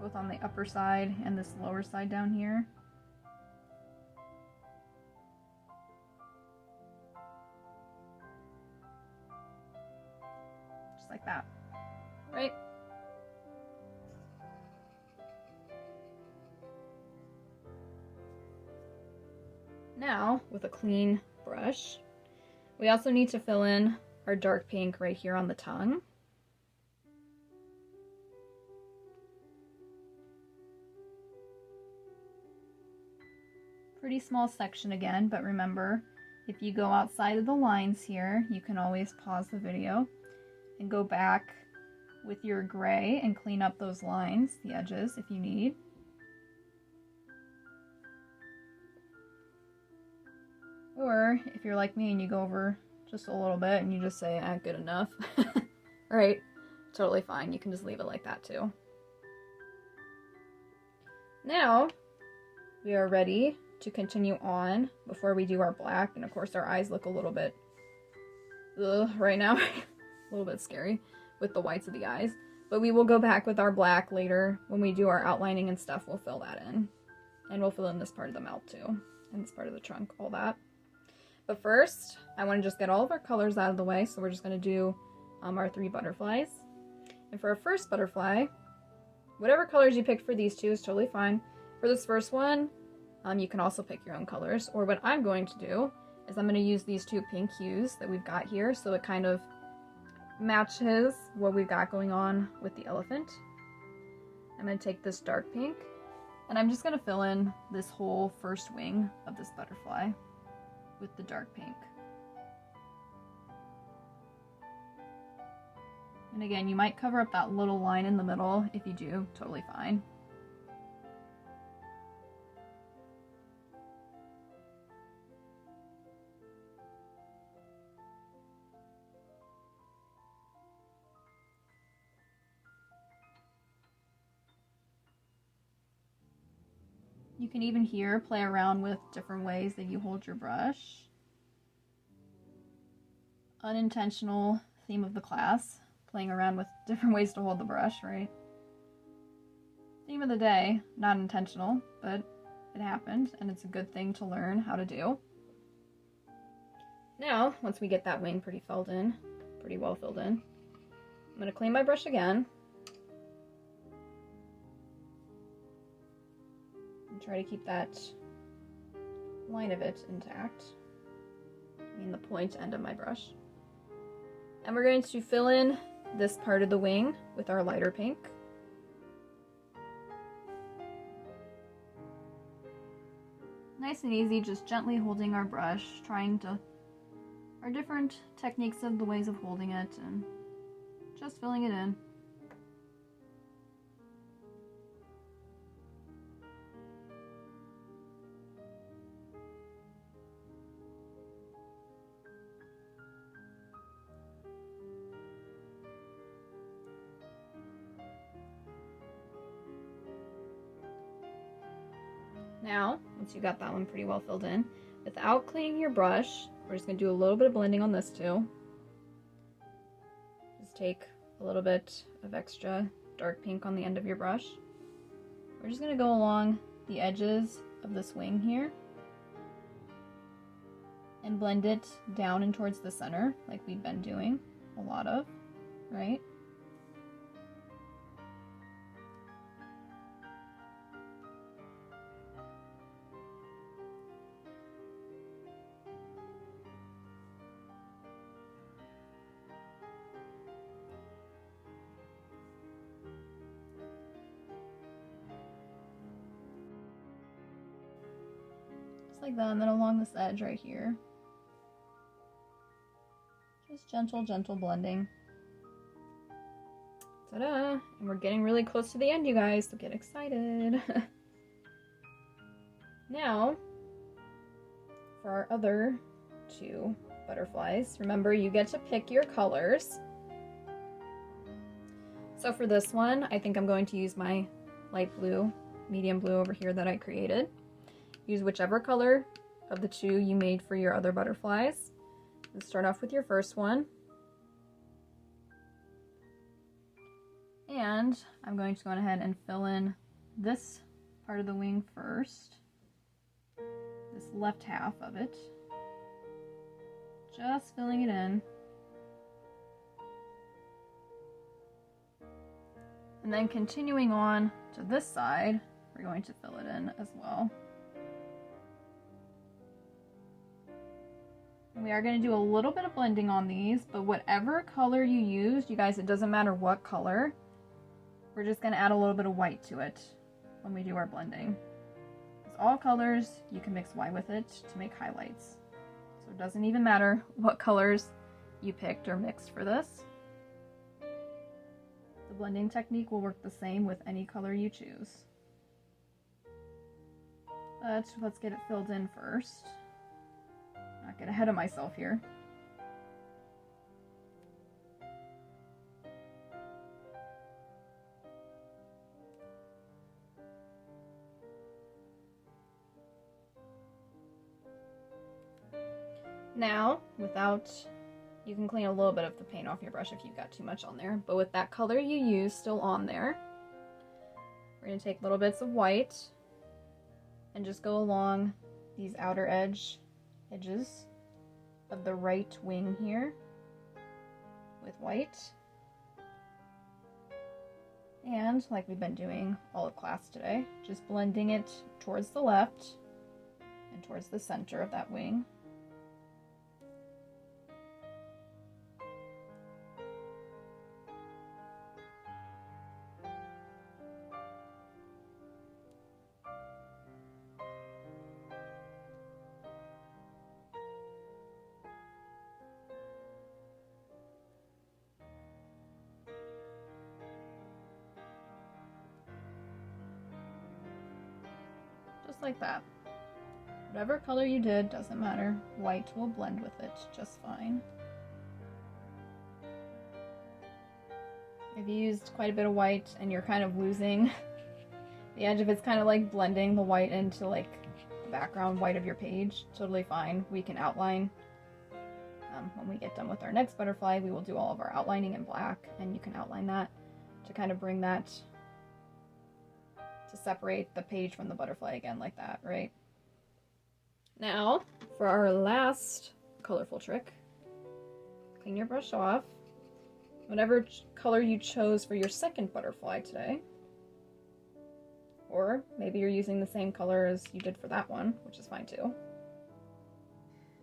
both on the upper side and this lower side down here. Just like that, right? Now, with a clean brush, we also need to fill in our dark pink right here on the tongue. Pretty small section again, but remember, if you go outside of the lines here, you can always pause the video and go back with your gray and clean up those lines, the edges, if you need. Or if you're like me and you go over just a little bit and you just say, good enough. Alright, totally fine. You can just leave it like that too. Now, we are ready to continue on before we do our black. And of course our eyes look a little bit right now. A little bit scary with the whites of the eyes. But we will go back with our black later when we do our outlining and stuff. We'll fill that in. And we'll fill in this part of the mouth too. And this part of the trunk, all that. But first, I want to just get all of our colors out of the way. So we're just going to do our 3 butterflies. And for our first butterfly, whatever colors you pick for these two is totally fine. For this first one, you can also pick your own colors. Or what I'm going to do is I'm going to use these 2 pink hues that we've got here. So it kind of matches what we've got going on with the elephant. I'm going to take this dark pink and I'm just going to fill in this whole first wing of this butterfly with the dark pink. And again, you might cover up that little line in the middle. If you do, totally fine. You can even here play around with different ways that you hold your brush. Unintentional theme of the class, playing around with different ways to hold the brush, right? Theme of the day, not intentional, but it happened, and it's a good thing to learn how to do. Now, once we get that wing pretty well filled in, I'm going to clean my brush again. And try to keep that line of it intact. I mean the point end of my brush. And we're going to fill in this part of the wing with our lighter pink. Nice and easy, just gently holding our brush, trying to our different techniques of the ways of holding it and just filling it in. Now, once you got that one pretty well filled in, without cleaning your brush, we're just going to do a little bit of blending on this too. Just take a little bit of extra dark pink on the end of your brush. We're just going to go along the edges of this wing here and blend it down and towards the center like we've been doing a lot of, right? Like that, and then along this edge right here. Just gentle blending. Ta-da! And we're getting really close to the end, you guys, so get excited. Now, for our other two butterflies, remember you get to pick your colors. So for this one, I think I'm going to use my light blue, medium blue over here that I created. Use whichever color of the two you made for your other butterflies. Let's start off with your first one. And I'm going to go ahead and fill in this part of the wing first. This left half of it. Just filling it in. And then continuing on to this side, we're going to fill it in as well. We are going to do a little bit of blending on these, but whatever color you use, you guys, it doesn't matter what color. We're just going to add a little bit of white to it when we do our blending. It's all colors, you can mix white with it to make highlights. So it doesn't even matter what colors you picked or mixed for this. The blending technique will work the same with any color you choose. But let's get it filled in first. Not get ahead of myself here. Now, you can clean a little bit of the paint off your brush if you've got too much on there, but with that color you use still on there, we're going to take little bits of white and just go along these outer edges of the right wing here with white. And like we've been doing all of class today, just blending it towards the left and towards the center of that wing. Just like that. Whatever color you did, doesn't matter. White will blend with it just fine. If you used quite a bit of white and you're kind of losing the edge, if it's kind of like blending the white into like the background white of your page, totally fine. We can outline. When we get done with our next butterfly, we will do all of our outlining in black, and you can outline that to kind of bring that, to separate the page from the butterfly again, like that, right? Now, for our last colorful trick, clean your brush off. Whatever color you chose for your second butterfly today, or maybe you're using the same color as you did for that one, which is fine too.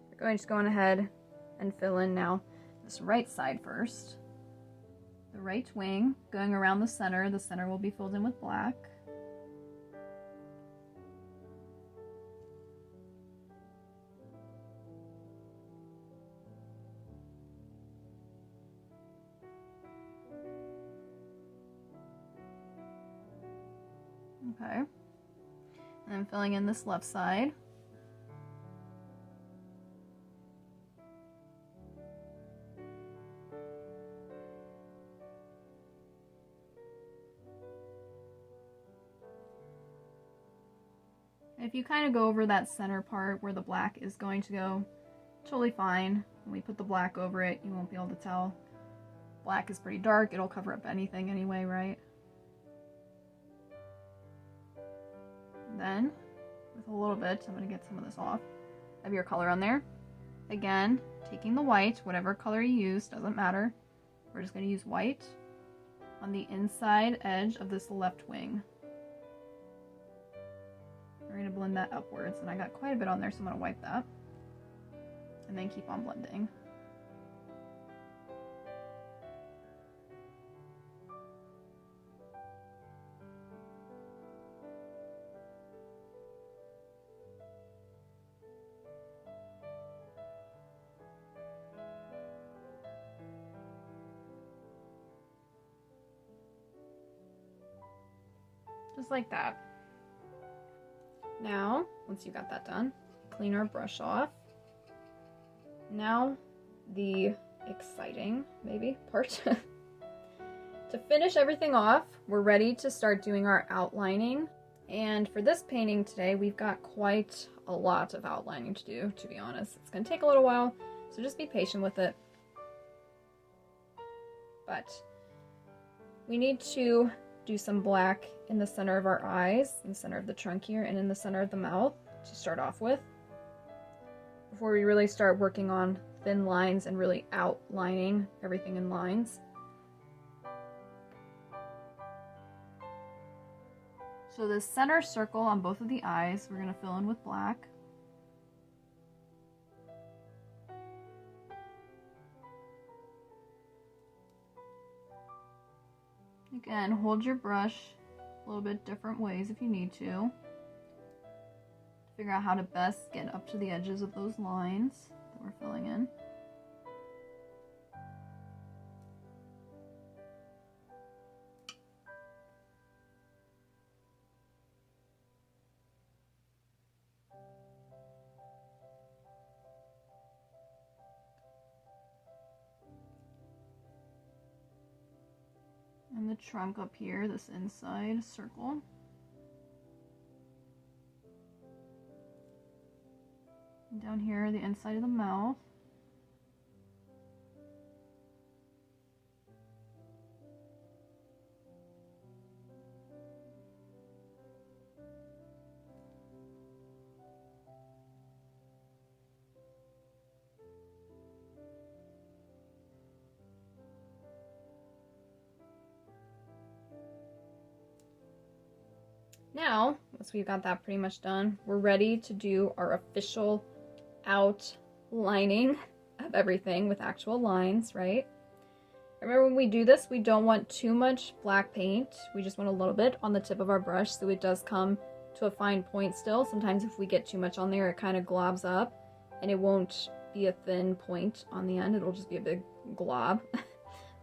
You're going to go on ahead and fill in now this right side first. The right wing, going around the center will be filled in with black. Okay, and then filling in this left side. If you kind of go over that center part where the black is going to go, totally fine. When we put the black over it, you won't be able to tell. Black is pretty dark, it'll cover up anything anyway, right? Then, with a little bit, I'm going to get some of this off, of your color on there. Again, taking the white, whatever color you use, doesn't matter. We're just going to use white on the inside edge of this left wing. We're going to blend that upwards, and I got quite a bit on there, so I'm going to wipe that. And then keep on blending. Just like that. Now, once you got that done, clean our brush off. Now, the exciting, maybe, part. To finish everything off, we're ready to start doing our outlining. And for this painting today, we've got quite a lot of outlining to do, to be honest. It's going to take a little while, so just be patient with it. But we need to do some black in the center of our eyes, in the center of the trunk here, and in the center of the mouth to start off with, before we really start working on thin lines and really outlining everything in lines. So the center circle on both of the eyes, we're going to fill in with black. Again, hold your brush a little bit different ways if you need to. Figure out how to best get up to the edges of those lines that we're filling in. And the trunk up here, this inside circle. And down here, the inside of the mouth. Now, once we've got that pretty much done, we're ready to do our official outlining of everything with actual lines, right? Remember, when we do this, we don't want too much black paint. We just want a little bit on the tip of our brush so it does come to a fine point still. Sometimes if we get too much on there, it kind of globs up and it won't be a thin point on the end. It'll just be a big glob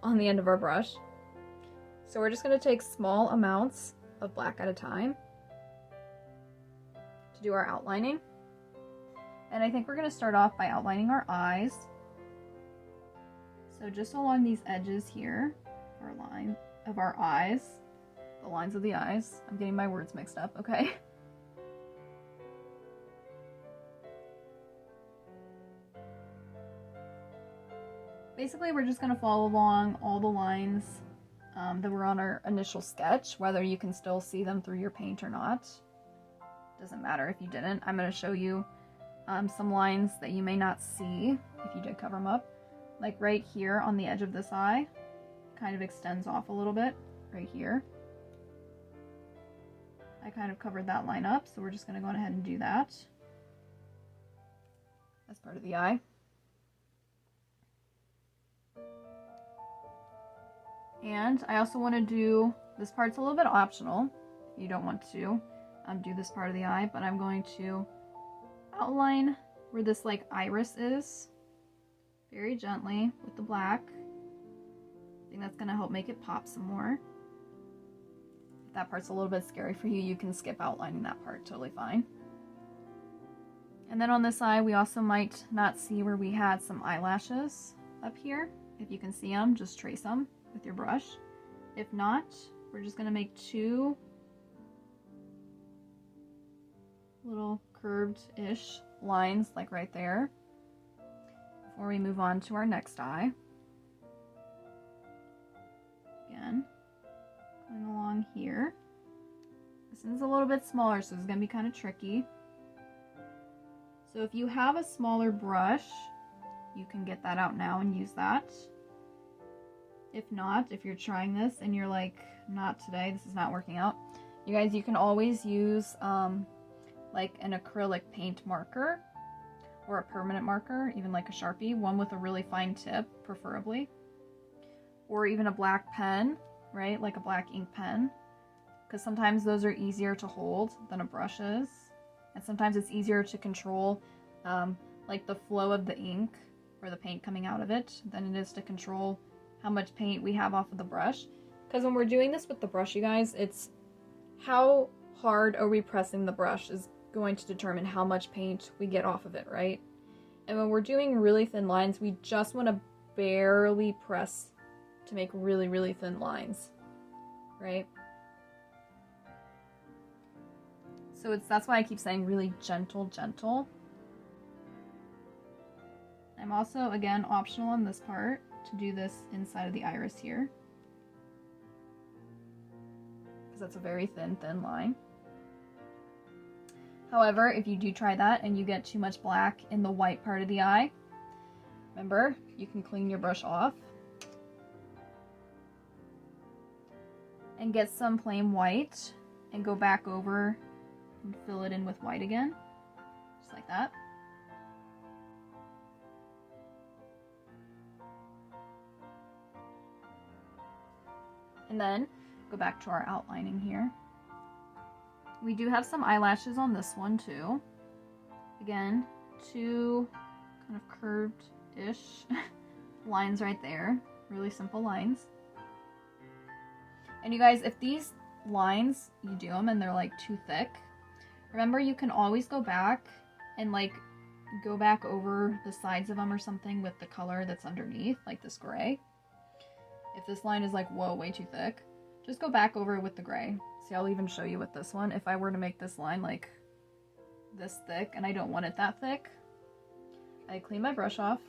on the end of our brush. So we're just going to take small amounts of black at a time to do our outlining. And I think we're going to start off by outlining our eyes. So just along these edges here, our line of our eyes, the lines of the eyes. I'm getting my words mixed up, okay? Basically, we're just going to follow along all the lines that were on our initial sketch, whether you can still see them through your paint or not. Doesn't matter if you didn't. I'm going to show you some lines that you may not see if you did cover them up. Like right here on the edge of this eye, kind of extends off a little bit right here. I kind of covered that line up, so we're just going to go ahead and do that as part of the eye. And I also want to do, this part's a little bit optional if you don't want to do this part of the eye, but I'm going to outline where this like iris is very gently with the black. I think that's going to help make it pop some more. If that part's a little bit scary for you, you can skip outlining that part, totally fine. And then on this eye, we also might not see where we had some eyelashes up here. If you can see them, just trace them with your brush. If not, we're just going to make two little curved-ish lines like right there before we move on to our next eye. Again, going along here. This one's a little bit smaller, so it's going to be kind of tricky. So if you have a smaller brush, you can get that out now and use that. If not, if you're trying this and you're like, not today, this is not working out, you guys, you can always use like an acrylic paint marker or a permanent marker, even like a Sharpie, one with a really fine tip, preferably. Or even a black pen, right? Like a black ink pen. Because sometimes those are easier to hold than a brush is. And sometimes it's easier to control like the flow of the ink or the paint coming out of it than it is to control how much paint we have off of the brush. Because when we're doing this with the brush, you guys, it's how hard are we pressing the brush is going to determine how much paint we get off of it, right? And when we're doing really thin lines, we just want to barely press to make really, really thin lines, right? So that's why I keep saying really gentle, gentle. I'm also, again, optional on this part to do this inside of the iris here, because that's a very thin line. However, if you do try that and you get too much black in the white part of the eye, remember, you can clean your brush off and get some plain white and go back over and fill it in with white again, just like that. And then go back to our outlining here. We do have some eyelashes on this one too. Again, two kind of curved-ish lines right there. Really simple lines. And you guys, if these lines, you do them and they're like too thick, remember you can always go back and like go back over the sides of them or something with the color that's underneath, like this gray. If this line is like, whoa, way too thick, just go back over it with the gray. See, I'll even show you with this one. If I were to make this line like this thick and I don't want it that thick, I clean my brush off,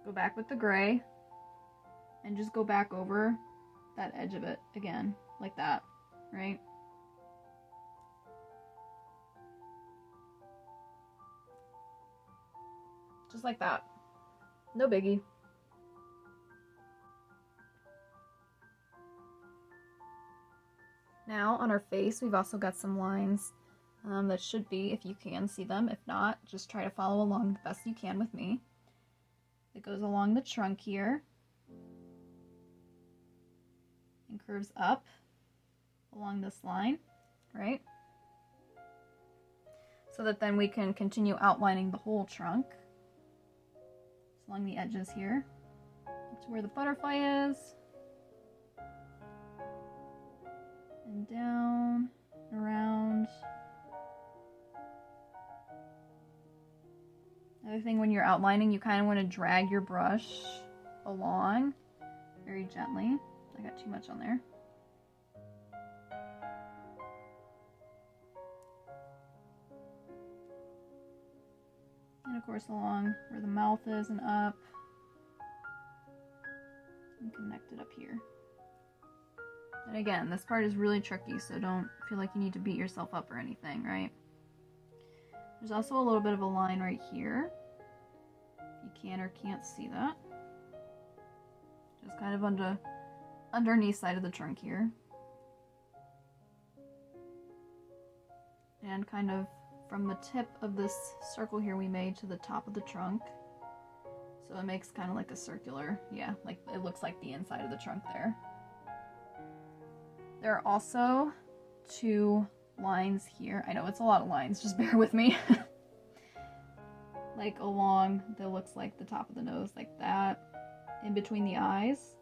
go back with the gray, and just go back over that edge of it again, like that, right? Just like that. No biggie. Now on our face, we've also got some lines that should be, if you can see them. If not, just try to follow along the best you can with me. It goes along the trunk here and curves up along this line, right? So that then we can continue outlining the whole trunk. Along the edges here to where the butterfly is, and down, around. Another thing, when you're outlining, you kind of want to drag your brush along very gently. I got too much on there. And of course along where the mouth is and up. And connect it up here. And again, this part is really tricky, so don't feel like you need to beat yourself up or anything, right? There's also a little bit of a line right here. You can or can't see that. Just kind of underneath side of the trunk here. And kind of from the tip of this circle here we made to the top of the trunk. So it makes kind of like a circular, yeah, like it looks like the inside of the trunk there. There are also 2 lines here. I know it's a lot of lines, just bear with me. Like along that looks like the top of the nose, like that. In between the eyes.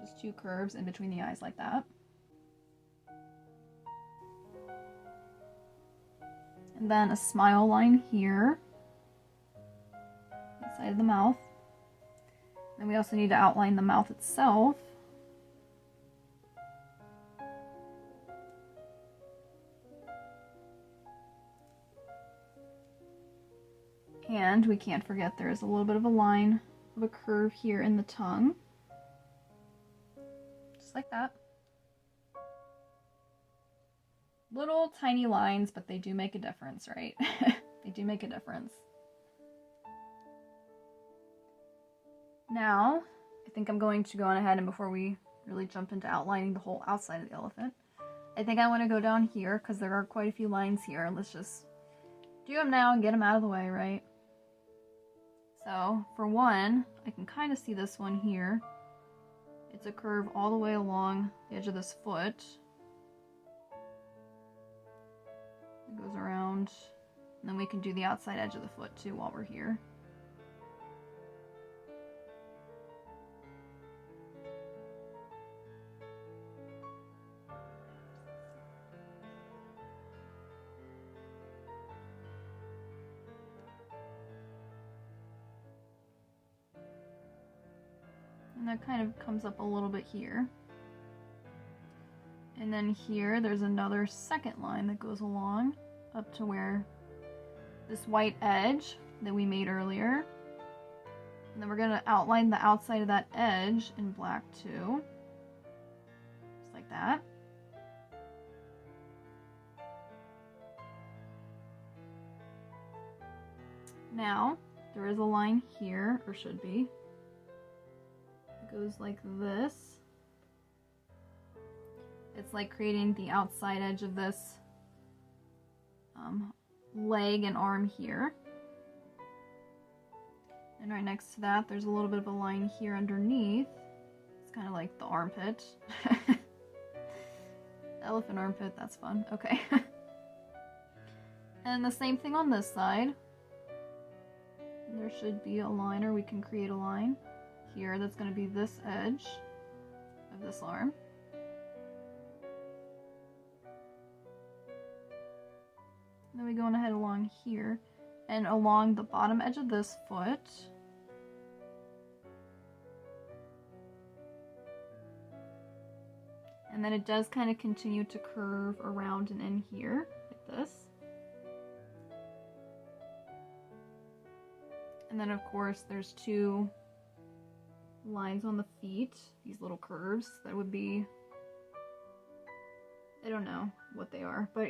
Just 2 curves in between the eyes like that. And then a smile line here. Inside of the mouth. Then we also need to outline the mouth itself. And we can't forget there is a little bit of a line of a curve here in the tongue. Just like that. Little tiny lines, but they do make a difference, right? They do make a difference. Now, I think I'm going to go on ahead and before we really jump into outlining the whole outside of the elephant, I think I want to go down here because there are quite a few lines here. Let's just do them now and get them out of the way, right? So, for one, I can kind of see this one here. It's a curve all the way along the edge of this foot. It goes around, and then we can do the outside edge of the foot too while we're here. And that kind of comes up a little bit here. And then here, there's another second line that goes along up to where this white edge that we made earlier. And then we're going to outline the outside of that edge in black too. Just like that. Now, there is a line here, or should be. It goes like this. It's like creating the outside edge of this leg and arm here. And right next to that, there's a little bit of a line here underneath. It's kind of like the armpit. Elephant armpit, that's fun. Okay. And the same thing on this side. There should be a line, or we can create a line here that's going to be this edge of this arm. Then we go on ahead along here and along the bottom edge of this foot. And then it does kind of continue to curve around and in here, like this. And then of course there's 2 lines on the feet, these little curves that would be, I don't know what they are, but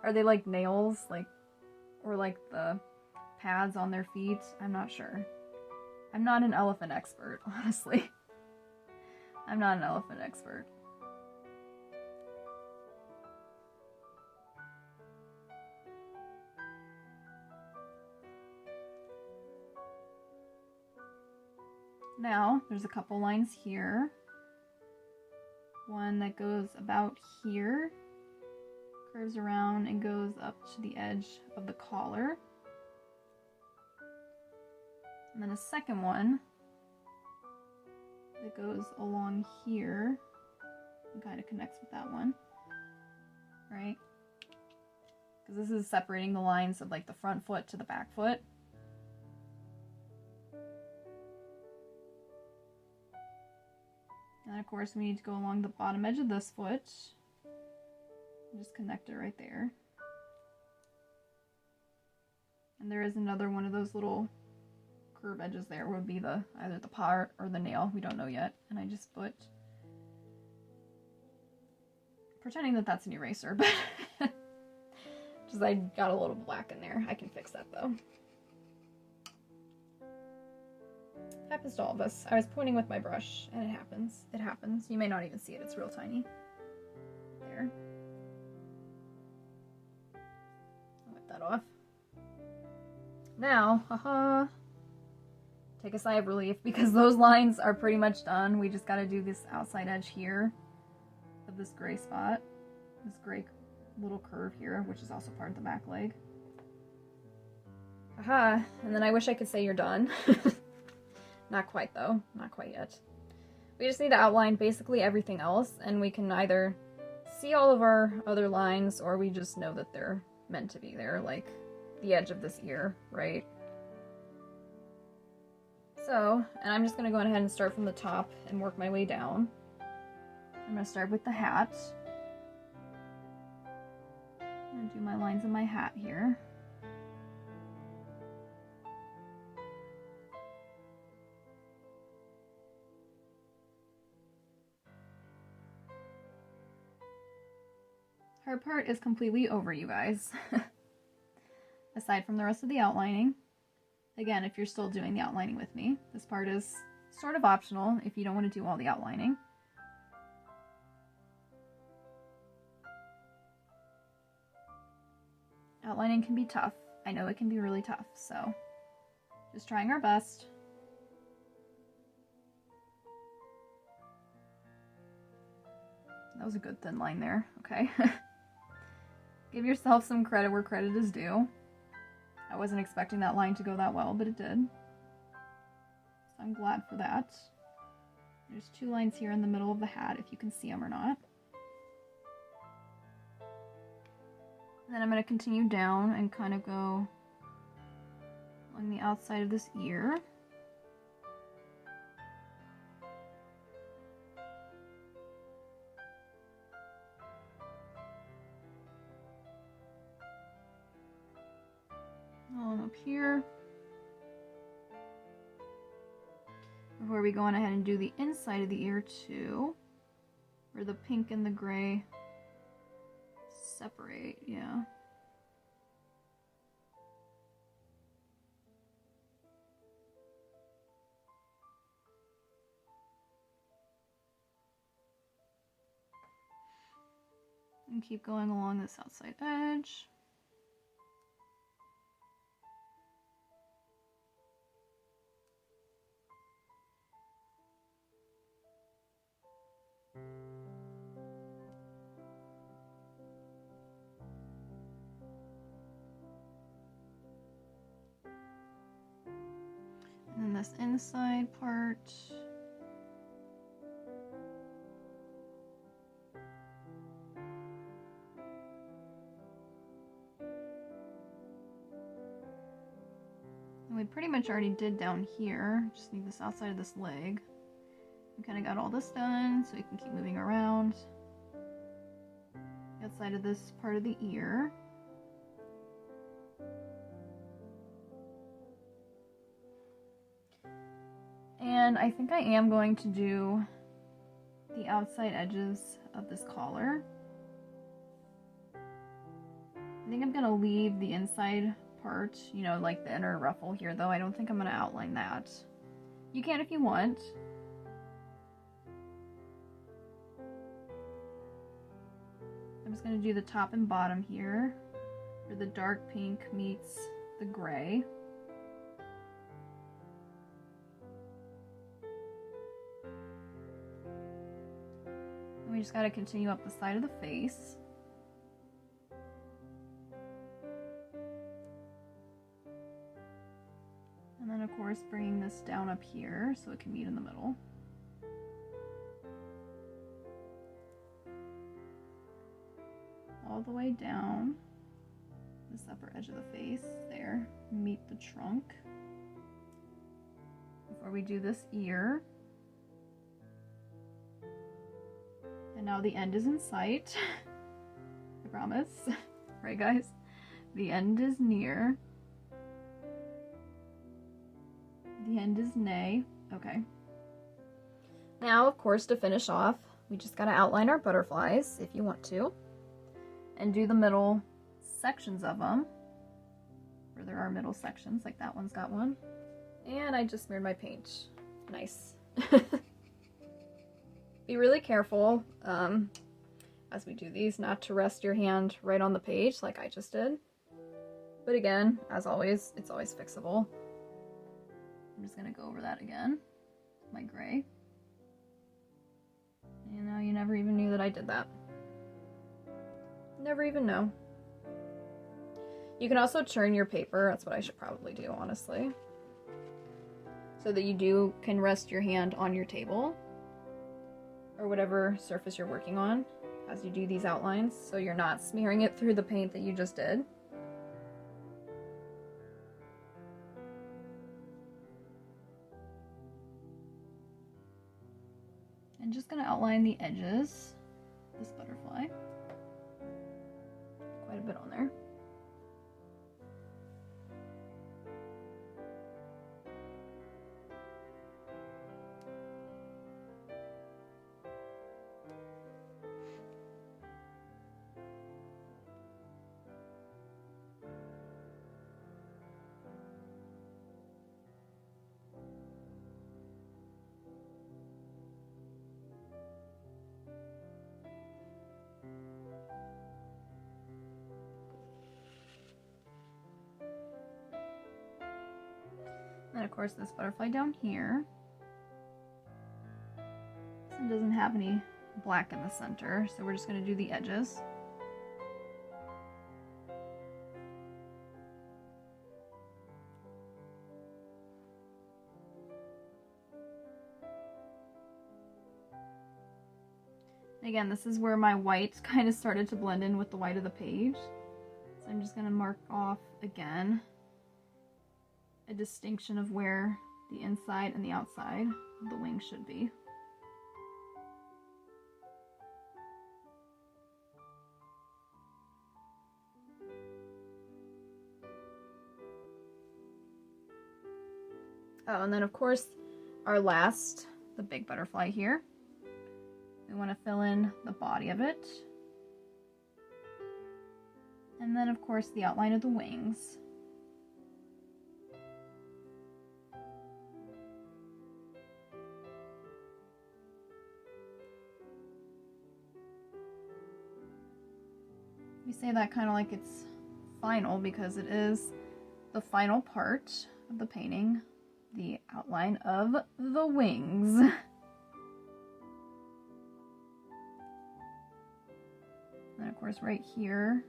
are they like nails, like, or like the pads on their feet? I'm not sure. I'm not an elephant expert, honestly. I'm not an elephant expert. Now, there's a couple lines here. One that goes about here, curves around and goes up to the edge of the collar. And then a second one that goes along here and kind of connects with that one, right? Because this is separating the lines of like the front foot to the back foot. of course we need to go along the bottom edge of this foot. Just connect it right there. And there is another one of those little curve edges there, would be the either the paw or the nail, we don't know yet. And I just put, pretending that that's an eraser, but just I got a little black in there. I can fix that though. Happens to all of us. I was pointing with my brush and it happens. It happens. You may not even see it. It's real tiny. There. I'll wipe that off. Now, haha, take a sigh of relief because those lines are pretty much done. We just got to do this outside edge here of this gray spot, this gray little curve here, which is also part of the back leg. Haha, and then I wish I could say you're done. Not quite though, not quite yet. We just need to outline basically everything else, and we can either see all of our other lines or we just know that they're meant to be there, like the edge of this ear, right? So, and I'm just going to go ahead and start from the top and work my way down. I'm going to start with the hat. I'm going to do my lines in my hat here. Hard part is completely over, you guys. Aside from the rest of the outlining. Again, if you're still doing the outlining with me, this part is sort of optional if you don't want to do all the outlining. Outlining can be tough. I know it can be really tough, so just trying our best. That was a good thin line there, okay. Give yourself some credit where credit is due. I wasn't expecting that line to go that well, but it did. So I'm glad for that. There's two lines here in the middle of the hat, if you can see them or not. And then I'm going to continue down and kind of go along the outside of this ear. Along up here. Before we go on ahead and do the inside of the ear too, where the pink and the gray separate, yeah. And keep going along this outside edge. And then this inside part. And we pretty much already did down here. Just need this outside of this leg. We kind of got all this done, so we can keep moving around. Outside of this part of the ear. And I think I am going to do the outside edges of this collar. I think I'm going to leave the inside part, you know, like the inner ruffle here, though. I don't think I'm going to outline that. You can if you want. I'm just going to do the top and bottom here, where the dark pink meets the gray. And we just got to continue up the side of the face. And then, of course, bringing this down up here so it can meet in the middle. All the way down this upper edge of the face there, meet the trunk. Before we do this ear. Now the end is in sight. I promise. Right, guys? The end is near. The end is nay. Okay. Now, of course, to finish off, we just gotta outline our butterflies, if you want to, and do the middle sections of them, where there are middle sections, like that one's got one. And I just smeared my paint. Nice. Be really careful as we do these, not to rest your hand right on the page like I just did. But again, as always, it's always fixable. I'm just gonna go over that again, my gray. You know, you never even knew that I did that. Never even know. You can also churn your paper. That's what I should probably do, honestly. So that you can rest your hand on your table or whatever surface you're working on as you do these outlines, so you're not smearing it through the paint that you just did. I'm just going to outline the edges of this butterfly. Quite a bit on there. And of course this butterfly down here, this one doesn't have any black in the center, so we're just going to do the edges. Again, this is where my white kind of started to blend in with the white of the page. So I'm just going to mark off again a distinction of where the inside and the outside of the wing should be. Oh, and then of course our last, the big butterfly here. We want to fill in the body of it. And then of course the outline of the wings. We say that kind of like it's final because it is the final part of the painting, the outline of the wings. And of course right here,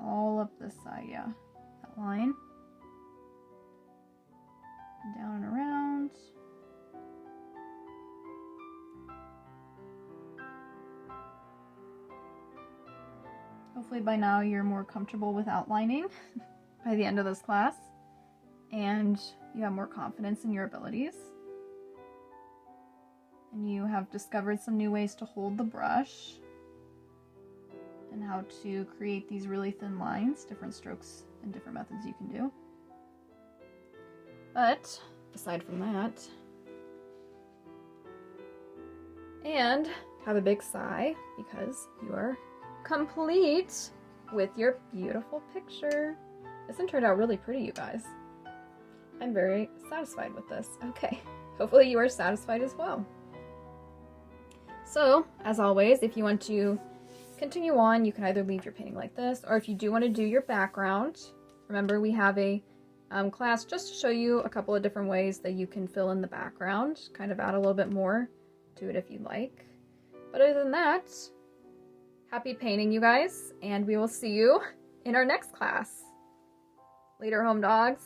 all up this side, yeah, that line. Down and around. Hopefully by now you're more comfortable with outlining by the end of this class, and you have more confidence in your abilities. And you have discovered some new ways to hold the brush and how to create these really thin lines, different strokes and different methods you can do. But aside from that, and have a big sigh because you are complete with your beautiful picture. This one turned out really pretty, you guys. I'm very satisfied with this. Okay, hopefully you are satisfied as well. So, as always, if you want to continue on, you can either leave your painting like this, or if you do want to do your background, remember we have a class just to show you a couple of different ways that you can fill in the background, kind of add a little bit more to it if you'd like. But other than that, happy painting, you guys, and we will see you in our next class. Later, home dogs.